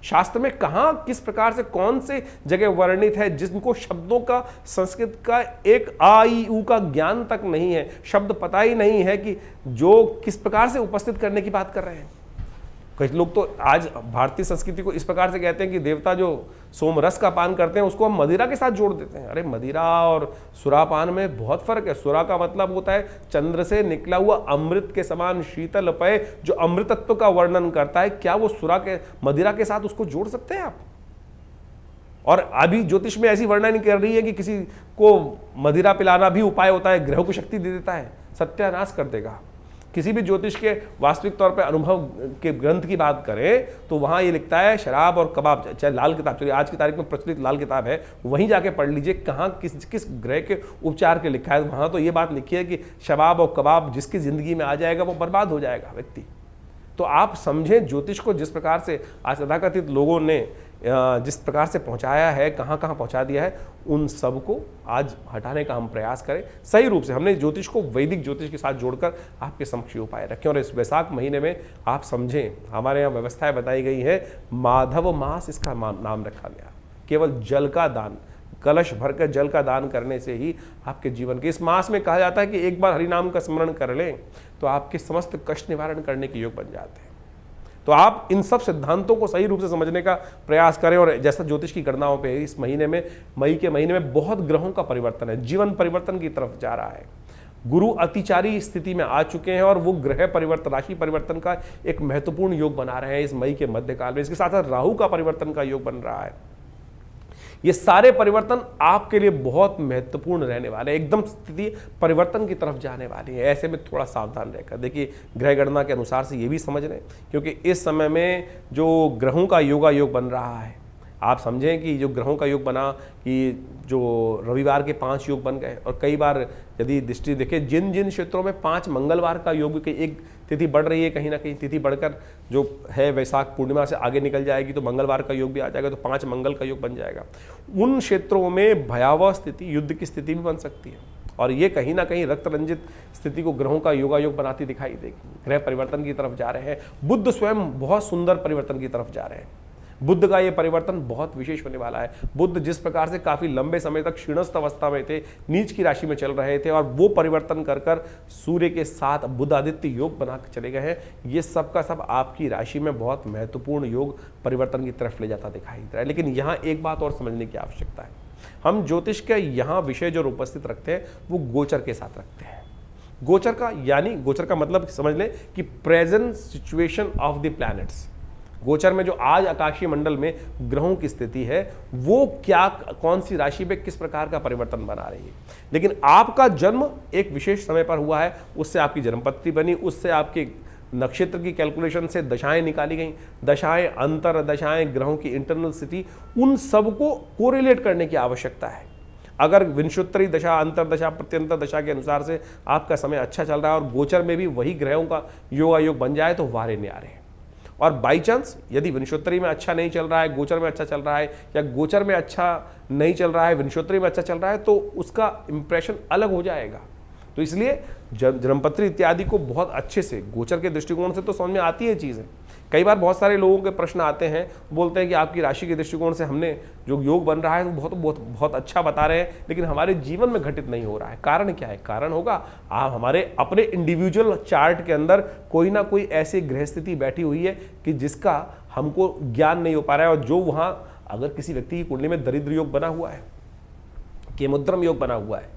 शास्त्र में कहाँ किस प्रकार से कौन से जगह वर्णित है जिनको शब्दों का संस्कृत का एक आ ई उ का ज्ञान तक नहीं है, शब्द पता ही नहीं है कि जो किस प्रकार से उपस्थित करने की बात कर रहे हैं। कुछ लोग तो आज भारतीय संस्कृति को इस प्रकार से कहते हैं कि देवता जो सोमरस का पान करते हैं उसको हम मदिरा के साथ जोड़ देते हैं। अरे मदिरा और सुरापान में बहुत फर्क है। सुरा का मतलब होता है चंद्र से निकला हुआ अमृत के समान शीतल पेय जो अमृतत्व का वर्णन करता है। क्या वो सुरा के मदिरा के साथ उसको जोड़ सकते हैं आप? और अभी ज्योतिष में ऐसी वर्णन कर रही है कि किसी को मदिरा पिलाना भी उपाय होता है, ग्रहों को शक्ति दे देता है, सत्यानाश कर देगा। किसी भी ज्योतिष के वास्तविक तौर पे अनुभव के ग्रंथ की बात करें तो वहाँ ये लिखता है शराब और कबाब, चाहे लाल किताब, चलिए आज की तारीख में प्रचलित लाल किताब है, वहीं जाके पढ़ लीजिए कहाँ किस ग्रह के उपचार के लिखा है। वहाँ तो ये बात लिखी है कि शराब और कबाब जिसकी ज़िंदगी में आ जाएगा वो बर्बाद हो जाएगा व्यक्ति। तो आप समझें ज्योतिष को जिस प्रकार से आज तथाकथित लोगों ने जिस प्रकार से पहुंचाया है, कहाँ कहाँ पहुंचा दिया है, उन सब को आज हटाने का हम प्रयास करें सही रूप से। हमने ज्योतिष को वैदिक ज्योतिष के साथ जोड़कर आपके समक्ष उपाय रखें। और इस वैशाख महीने में आप समझें, हमारे यहाँ व्यवस्थाएं बताई गई है, माधव मास इसका नाम रखा गया। केवल जल का दान, कलश भरकर जल का दान करने से ही आपके जीवन के इस मास में कहा जाता है कि एक बार हरिनाम का स्मरण कर लें तो आपके समस्त कष्ट निवारण करने के योग बन जाते हैं। तो आप इन सब सिद्धांतों को सही रूप से समझने का प्रयास करें। और जैसा ज्योतिष की गणनाओं पे इस महीने में, मई के महीने में बहुत ग्रहों का परिवर्तन है, जीवन परिवर्तन की तरफ जा रहा है। गुरु अतिचारी स्थिति में आ चुके हैं और वो ग्रह परिवर्तन, राशि परिवर्तन का एक महत्वपूर्ण योग बना रहे हैं इस मई के मध्यकाल में। इसके साथ साथ राहु का परिवर्तन का योग बन रहा है। ये सारे परिवर्तन आपके लिए बहुत महत्वपूर्ण रहने वाले हैं, एकदम स्थिति परिवर्तन की तरफ जाने वाली है। ऐसे में थोड़ा सावधान रहकर देखिए, ग्रह गणना के अनुसार से ये भी समझ लें, क्योंकि इस समय में जो ग्रहों का योग बन रहा है, आप समझें कि जो ग्रहों का योग बना कि जो रविवार के 5 योग बन गए, और कई बार यदि दृष्टि देखें जिन जिन क्षेत्रों में 5 मंगलवार का योग, कि एक तिथि बढ़ रही है, कहीं ना कहीं तिथि बढ़कर जो है वैशाख पूर्णिमा से आगे निकल जाएगी तो मंगलवार का योग भी आ जाएगा, तो 5 मंगल का योग बन जाएगा। उन क्षेत्रों में भयावह स्थिति, युद्ध की स्थिति भी बन सकती है, और ये कहीं ना कहीं रक्त रंजित स्थिति को ग्रहों का योग बनाती दिखाई देगी। ग्रह परिवर्तन की तरफ जा रहे हैं। बुध स्वयं बहुत सुंदर परिवर्तन की तरफ जा रहे हैं। बुध का ये परिवर्तन बहुत विशेष होने वाला है। बुध जिस प्रकार से काफी लंबे समय तक क्षीणस्थ अवस्था में थे, नीच की राशि में चल रहे थे, और वो परिवर्तन कर कर सूर्य के साथ बुध आदित्य योग बना के चले गए हैं। ये सब का सब आपकी राशि में बहुत महत्वपूर्ण योग परिवर्तन की तरफ ले जाता दिखाई दे रहा है। लेकिन यहाँ एक बात और समझने की आवश्यकता है। हम ज्योतिष के यहाँ विषय जो उपस्थित रखते हैं वो गोचर के साथ रखते हैं। गोचर का यानी, गोचर का मतलब समझ लें कि present situation of the planets. गोचर में जो आज आकाशीय मंडल में ग्रहों की स्थिति है वो क्या, कौन सी राशि में किस प्रकार का परिवर्तन बना रही है। लेकिन आपका जन्म एक विशेष समय पर हुआ है, उससे आपकी जन्मपत्री बनी, उससे आपके नक्षत्र की कैलकुलेशन से दशाएं निकाली गई, दशाएं, अंतर दशाएं, ग्रहों की इंटरनल स्थिति, उन सबको कोरिलेट करने की आवश्यकता है। अगर विंशोत्तरी दशा, अंतर दशा, प्रत्यंतर दशा के अनुसार से आपका समय अच्छा चल रहा है और गोचर में भी वही ग्रहों का योग बन जाए तो वारे न्यारे हैं। और बाई चांस यदि विंशोत्तरी में अच्छा नहीं चल रहा है, गोचर में अच्छा चल रहा है, या गोचर में अच्छा नहीं चल रहा है, विंशोत्तरी में अच्छा चल रहा है, तो उसका इंप्रेशन अलग हो जाएगा। तो इसलिए जन्मपत्री इत्यादि को बहुत अच्छे से गोचर के दृष्टिकोण से तो समझ में आती है चीज़ें। कई बार बहुत सारे लोगों के प्रश्न आते हैं, बोलते हैं कि आपकी राशि के दृष्टिकोण से हमने जो योग बन रहा है वो बहुत अच्छा बता रहे हैं, लेकिन हमारे जीवन में घटित नहीं हो रहा है। कारण क्या है? कारण होगा आप हमारे अपने इंडिविजुअल चार्ट के अंदर कोई ना कोई ऐसी ग्रह स्थिति बैठी हुई है कि जिसका हमको ज्ञान नहीं हो पा रहा है। और जो वहाँ अगर किसी व्यक्ति की कुंडली में दरिद्र योग बना हुआ है, केमुद्रम योग बना हुआ है,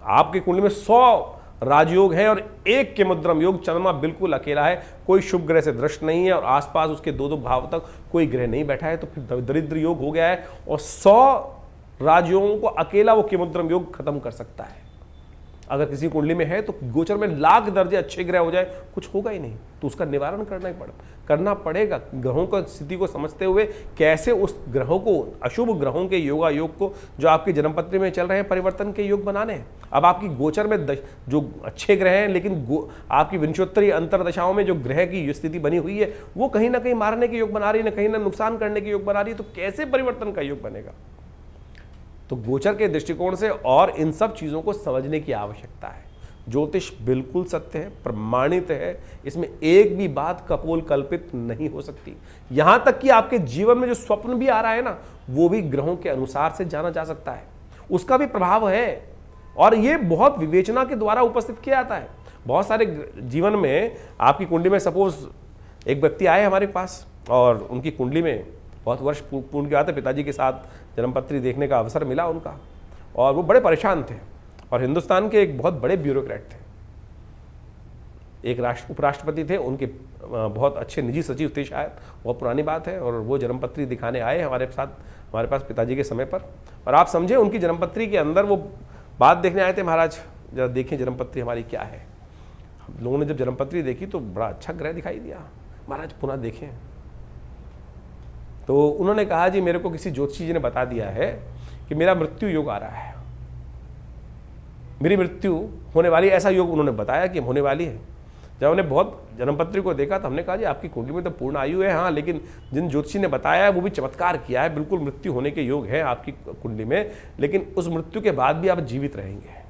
आपकी कुंडली में 100 राजयोग है और एक के मुद्रम योग, चंद्रमा बिल्कुल अकेला है, कोई शुभ ग्रह से दृष्ट नहीं है और आसपास उसके 2-2 भाव तक कोई ग्रह नहीं बैठा है, तो फिर दरिद्र योग हो गया है। और 100 राजयोगों को अकेला वो केमुद्रम योग खत्म कर सकता है। अगर किसी कुंडली में है तो गोचर में लाख दर्जे अच्छे ग्रह हो जाए, कुछ होगा ही नहीं, तो उसका निवारण करना पड़ेगा। ग्रहों का स्थिति को समझते हुए कैसे उस ग्रहों को, अशुभ ग्रहों के योग को जो आपकी जन्मपत्री में चल रहे हैं परिवर्तन के योग बनाने हैं। अब आपकी गोचर में जो अच्छे ग्रह हैं, लेकिन आपकी विंशोत्तरी अंतरदशाओं में जो ग्रह की स्थिति बनी हुई है वो कहीं ना कहीं मारने के योग बना रही है, कहीं ना नुकसान करने के योग बना रही है, तो कैसे परिवर्तन का योग बनेगा? तो गोचर के दृष्टिकोण से और इन सब चीजों को समझने की आवश्यकता है। ज्योतिष बिल्कुल सत्य है, प्रमाणित है, इसमें एक भी बात कपोल कल्पित नहीं हो सकती। यहां तक कि आपके जीवन में जो स्वप्न भी आ रहा है ना, वो भी ग्रहों के अनुसार से जाना जा सकता है, उसका भी प्रभाव है, और ये बहुत विवेचना के द्वारा उपस्थित किया जाता है। बहुत सारे जीवन में आपकी कुंडली में सपोज एक व्यक्ति आए हमारे पास और उनकी कुंडली में बहुत वर्ष पूर्ण के आते, पिताजी के साथ जन्मपत्री देखने का अवसर मिला उनका, और वो बड़े परेशान थे, और हिंदुस्तान के एक बहुत बड़े ब्यूरोक्रेट थे, एक उपराष्ट्रपति थे, उनके बहुत अच्छे निजी सचिव थे शायद, बहुत पुरानी बात है, और वो जन्मपत्री दिखाने आए हमारे पास पिताजी के समय पर। और आप समझे उनकी जन्मपत्री के अंदर वो बात देखने आए थे, महाराज जरा देखें जन्मपत्री हमारी क्या है। हम लोगों ने जब जन्मपत्री देखी तो बड़ा अच्छा ग्रह दिखाई दिया, महाराज पुनः देखें। तो उन्होंने कहा जी मेरे को किसी ज्योतिषी जी ने बता दिया है कि मेरा मृत्यु योग आ रहा है, मेरी मृत्यु होने वाली, ऐसा योग उन्होंने बताया कि होने वाली है। जब हमने बहुत जन्मपत्री को देखा तो हमने कहा जी आपकी कुंडली में तो पूर्ण आयु है, हाँ, लेकिन जिन ज्योतिषी ने बताया है वो भी चमत्कार किया है, बिल्कुल मृत्यु होने के योग है आपकी कुंडली में, लेकिन उस मृत्यु के बाद भी आप जीवित रहेंगे।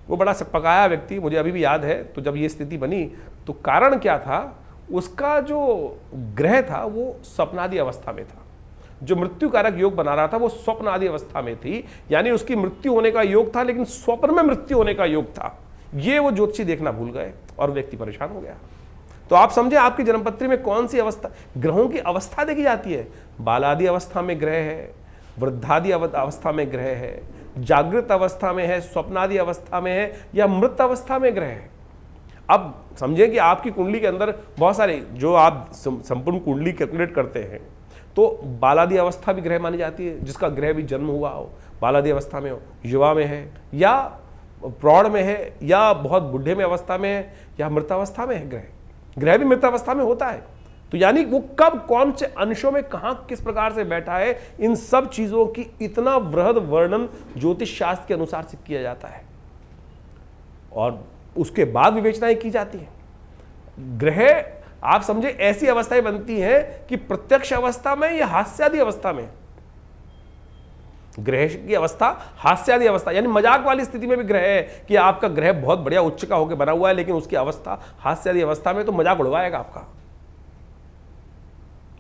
वो बड़ा सकपकाया व्यक्ति, मुझे अभी भी याद है। तो जब ये स्थिति बनी तो कारण क्या था, उसका जो ग्रह था वो स्वप्नादि अवस्था में था, जो मृत्यु कारक योग बना रहा था वो स्वप्न आदि अवस्था में थी, यानी उसकी मृत्यु होने का योग था लेकिन स्वप्न में मृत्यु होने का योग था। ये वो ज्योतिषी देखना भूल गए और व्यक्ति परेशान हो गया। तो आप समझे आपकी जन्मपत्री में कौन सी अवस्था, ग्रहों की अवस्था देखी जाती है। बालादि अवस्था में ग्रह है, वृद्धादि अवस्था में ग्रह है, जागृत अवस्था में है, स्वप्नादि अवस्था में है, या मृत अवस्था में ग्रह है। अब समझें कि आपकी कुंडली के अंदर बहुत सारे, जो आप संपूर्ण कुंडली कैलकुलेट करते हैं तो बालादि अवस्था भी ग्रह मानी जाती है, जिसका ग्रह भी जन्म हुआ हो, बालादि अवस्था में हो, युवा में है, या प्रौढ़ में है, या बहुत बुढ़े में अवस्था में है, या मृतावस्था में है। ग्रह भी मृतावस्था में होता है। तो यानी वो कब कौन से अंशों में कहां किस प्रकार से बैठा है, इन सब चीजों की इतना वृहद वर्णन ज्योतिष शास्त्र के अनुसार से किया जाता है, और उसके बाद विवेचनाएं की जाती है। ग्रह आप समझे ऐसी अवस्थाएं बनती हैं कि प्रत्यक्ष अवस्था में या हास्यादि अवस्था में, ग्रह की अवस्था हास्यादि अवस्था, यानी मजाक वाली स्थिति में भी ग्रह है कि आपका ग्रह बहुत बढ़िया उच्च का होकर बना हुआ है, लेकिन उसकी अवस्था हास्यादि अवस्था में, तो मजाक उड़वाएगा आपका।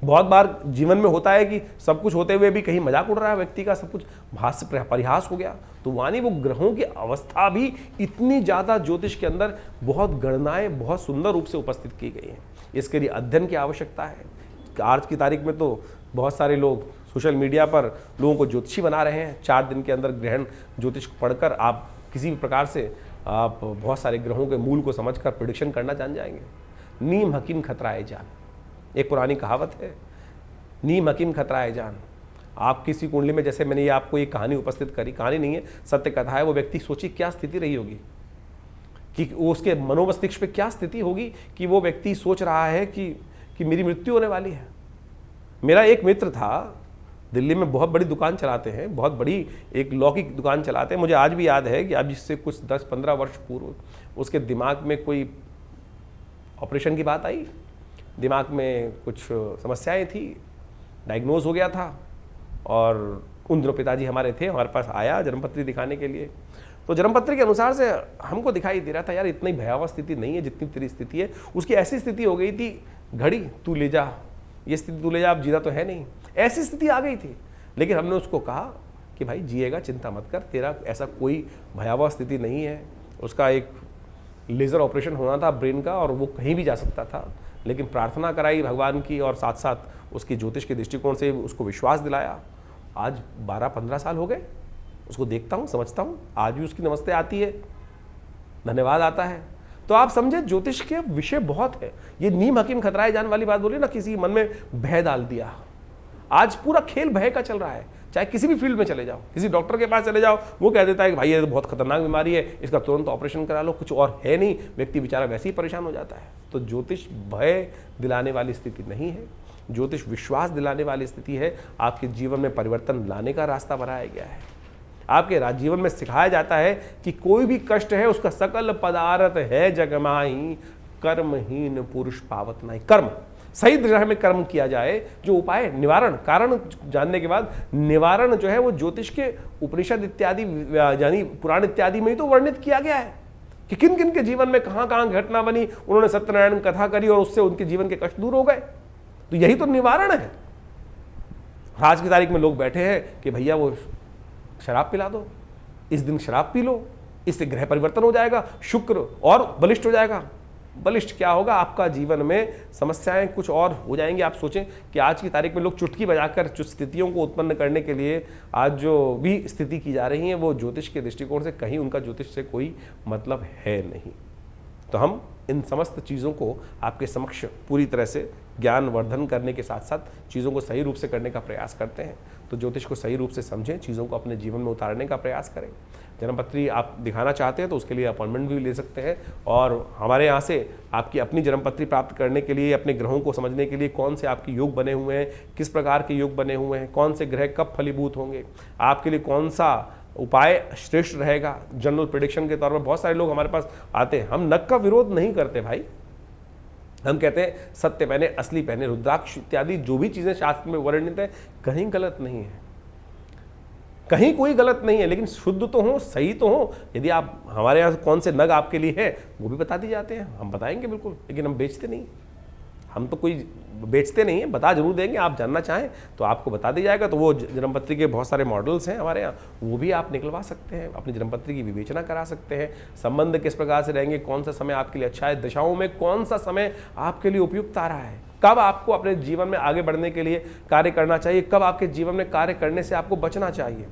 बहुत बार जीवन में होता है कि सब कुछ होते हुए भी कहीं मजाक उड़ रहा है व्यक्ति का, सब कुछ हास्य परिहास हो गया। तो वानी वो ग्रहों की अवस्था भी इतनी ज्यादा ज्योतिष के अंदर बहुत गणनाएं बहुत सुंदर रूप से उपस्थित की गई हैं। इसके लिए अध्ययन की आवश्यकता है। आज की तारीख में तो बहुत सारे लोग सोशल मीडिया पर लोगों को ज्योतिषी बना रहे हैं। 4 दिन के अंदर ग्रहण ज्योतिष पढ़कर आप किसी भी प्रकार से आप बहुत सारे ग्रहों के मूल को समझकर प्रेडिक्शन करना जान जाएंगे। नीम हकीम खतराए जान, एक पुरानी कहावत है, नीम हकीम खतराए जान। आप किसी कुंडली में, जैसे मैंने ये आपको ये कहानी उपस्थित करी, कहानी नहीं है, सत्य कथा है, वो व्यक्ति सोची क्या स्थिति रही होगी, कि उसके मनोमस्तिष्क पे क्या स्थिति होगी कि वो व्यक्ति सोच रहा है कि मेरी मृत्यु होने वाली है। मेरा एक मित्र था, दिल्ली में बहुत बड़ी दुकान चलाते हैं, बहुत बड़ी एक लॉ की दुकान चलाते हैं। मुझे आज भी याद है कि अब इससे कुछ 10-15 वर्ष पूर्व उसके दिमाग में कोई ऑपरेशन की बात आई, दिमाग में कुछ समस्याएं थी, डायग्नोज हो गया था, और उन दिनों पिताजी हमारे थे, हमारे पास आया जन्मपत्री दिखाने के लिए। तो जन्मपत्री के अनुसार से हमको दिखाई दे रहा था यार इतनी भयावह स्थिति नहीं है जितनी तेरी स्थिति है। उसकी ऐसी स्थिति हो गई थी, घड़ी तू ले जा, ये स्थिति तू ले जा, अब जीना तो है नहीं, ऐसी स्थिति आ गई थी। लेकिन हमने उसको कहा कि भाई जिएगा, चिंता मत कर, तेरा ऐसा कोई भयावह स्थिति नहीं है। उसका एक लेज़र ऑपरेशन होना था ब्रेन का, और वो कहीं भी जा सकता था, लेकिन प्रार्थना कराई भगवान की, और साथ साथ उसकी ज्योतिष के दृष्टिकोण से उसको विश्वास दिलाया। आज 12-15 साल हो गए, उसको देखता हूँ, समझता हूँ, आज भी उसकी नमस्ते आती है, धन्यवाद आता है। तो आप समझे ज्योतिष के विषय बहुत है। ये नीम हकीम खतराए जान वाली बात बोली ना, किसी मन में भय डाल दिया। आज पूरा खेल भय का चल रहा है। चाहे किसी भी फील्ड में चले जाओ, किसी डॉक्टर के पास चले जाओ, वो कह देता है कि भाई ये तो बहुत खतरनाक बीमारी है, इसका तुरंत ऑपरेशन करा लो, कुछ और है नहीं, व्यक्ति बेचारा वैसे ही परेशान हो जाता है। तो ज्योतिष भय दिलाने वाली स्थिति नहीं है, ज्योतिष विश्वास दिलाने वाली स्थिति है। आपके जीवन में परिवर्तन लाने का रास्ता बनाया गया है। आपके जीवन में सिखाया जाता है कि कोई भी कष्ट है उसका सकल पदार्थ है जगमाही, कर्महीन पुरुष पावत नहीं। कर्म सही दिशा में कर्म किया जाए, जो उपाय निवारण कारण जानने के बाद निवारण जो है वो ज्योतिष के उपनिषद इत्यादि यानी पुराण इत्यादि में ही तो वर्णित किया गया है कि किन किन के जीवन में कहां कहां घटना बनी, उन्होंने सत्यनारायण कथा करी और उससे उनके जीवन के कष्ट दूर हो गए। तो यही तो निवारण है। आज की तारीख में लोग बैठे हैं कि भैया वो शराब पिला दो, इस दिन शराब पी लो, इससे ग्रह परिवर्तन हो जाएगा, शुक्र और बलिष्ठ हो जाएगा। बलिष्ठ क्या होगा, आपका जीवन में समस्याएं कुछ और हो जाएंगी। आप सोचें कि आज की तारीख में लोग चुटकी बजाकर स्थितियों को उत्पन्न करने के लिए आज जो भी स्थिति की जा रही है वो ज्योतिष के दृष्टिकोण से कहीं उनका ज्योतिष से कोई मतलब है नहीं। तो हम इन समस्त चीज़ों को आपके समक्ष पूरी तरह से ज्ञान वर्धन करने के साथ साथ चीज़ों को सही रूप से करने का प्रयास करते हैं। तो ज्योतिष को सही रूप से समझें, चीज़ों को अपने जीवन में उतारने का प्रयास करें। जन्मपत्री आप दिखाना चाहते हैं तो उसके लिए अपॉइंटमेंट भी ले सकते हैं, और हमारे यहाँ से आपकी अपनी जन्मपत्री प्राप्त करने के लिए, अपने ग्रहों को समझने के लिए, कौन से आपके योग बने हुए हैं, किस प्रकार के योग बने हुए हैं, कौन से ग्रह कब फलीभूत होंगे, आपके लिए कौन सा उपाय श्रेष्ठ रहेगा, जनरल प्रेडिक्शन के तौर पर बहुत सारे लोग हमारे पास आते हैं। हम नक का विरोध नहीं करते भाई, हम कहते हैं सत्य पहने असली पहने, रुद्राक्ष इत्यादि जो भी चीज़ें शास्त्र में वर्णित है कहीं गलत नहीं है, कहीं कोई गलत नहीं है, लेकिन शुद्ध तो हो, सही तो हो। यदि आप हमारे यहाँ कौन से नग आपके लिए है वो भी बता दी जाते हैं, हम बताएंगे बिल्कुल, लेकिन हम बेचते नहीं, हम तो कोई बेचते नहीं है, बता जरूर देंगे। आप जानना चाहें तो आपको बता दिया जाएगा। तो वो जन्मपत्री के बहुत सारे मॉडल्स हैं हमारे यहाँ, वो भी आप निकलवा सकते हैं, अपनी जन्मपत्री की विवेचना करा सकते हैं। संबंध किस प्रकार से रहेंगे, कौन सा समय आपके लिए अच्छा है, दशाओं में कौन सा समय आपके लिए उपयुक्त आ रहा है, कब आपको अपने जीवन में आगे बढ़ने के लिए कार्य करना चाहिए, कब आपके जीवन में कार्य करने से आपको बचना चाहिए।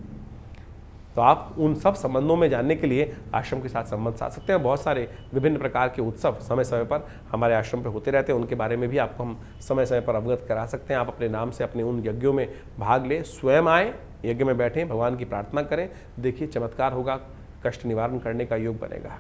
तो आप उन सब संबंधों में जानने के लिए आश्रम के साथ संबंध साध सकते हैं। बहुत सारे विभिन्न प्रकार के उत्सव समय समय पर हमारे आश्रम पे होते रहते हैं, उनके बारे में भी आपको हम समय समय पर अवगत करा सकते हैं। आप अपने नाम से अपने उन यज्ञों में भाग लें, स्वयं आएँ, यज्ञ में बैठें, भगवान की प्रार्थना करें, देखिए चमत्कार होगा, कष्ट निवारण करने का योग बनेगा।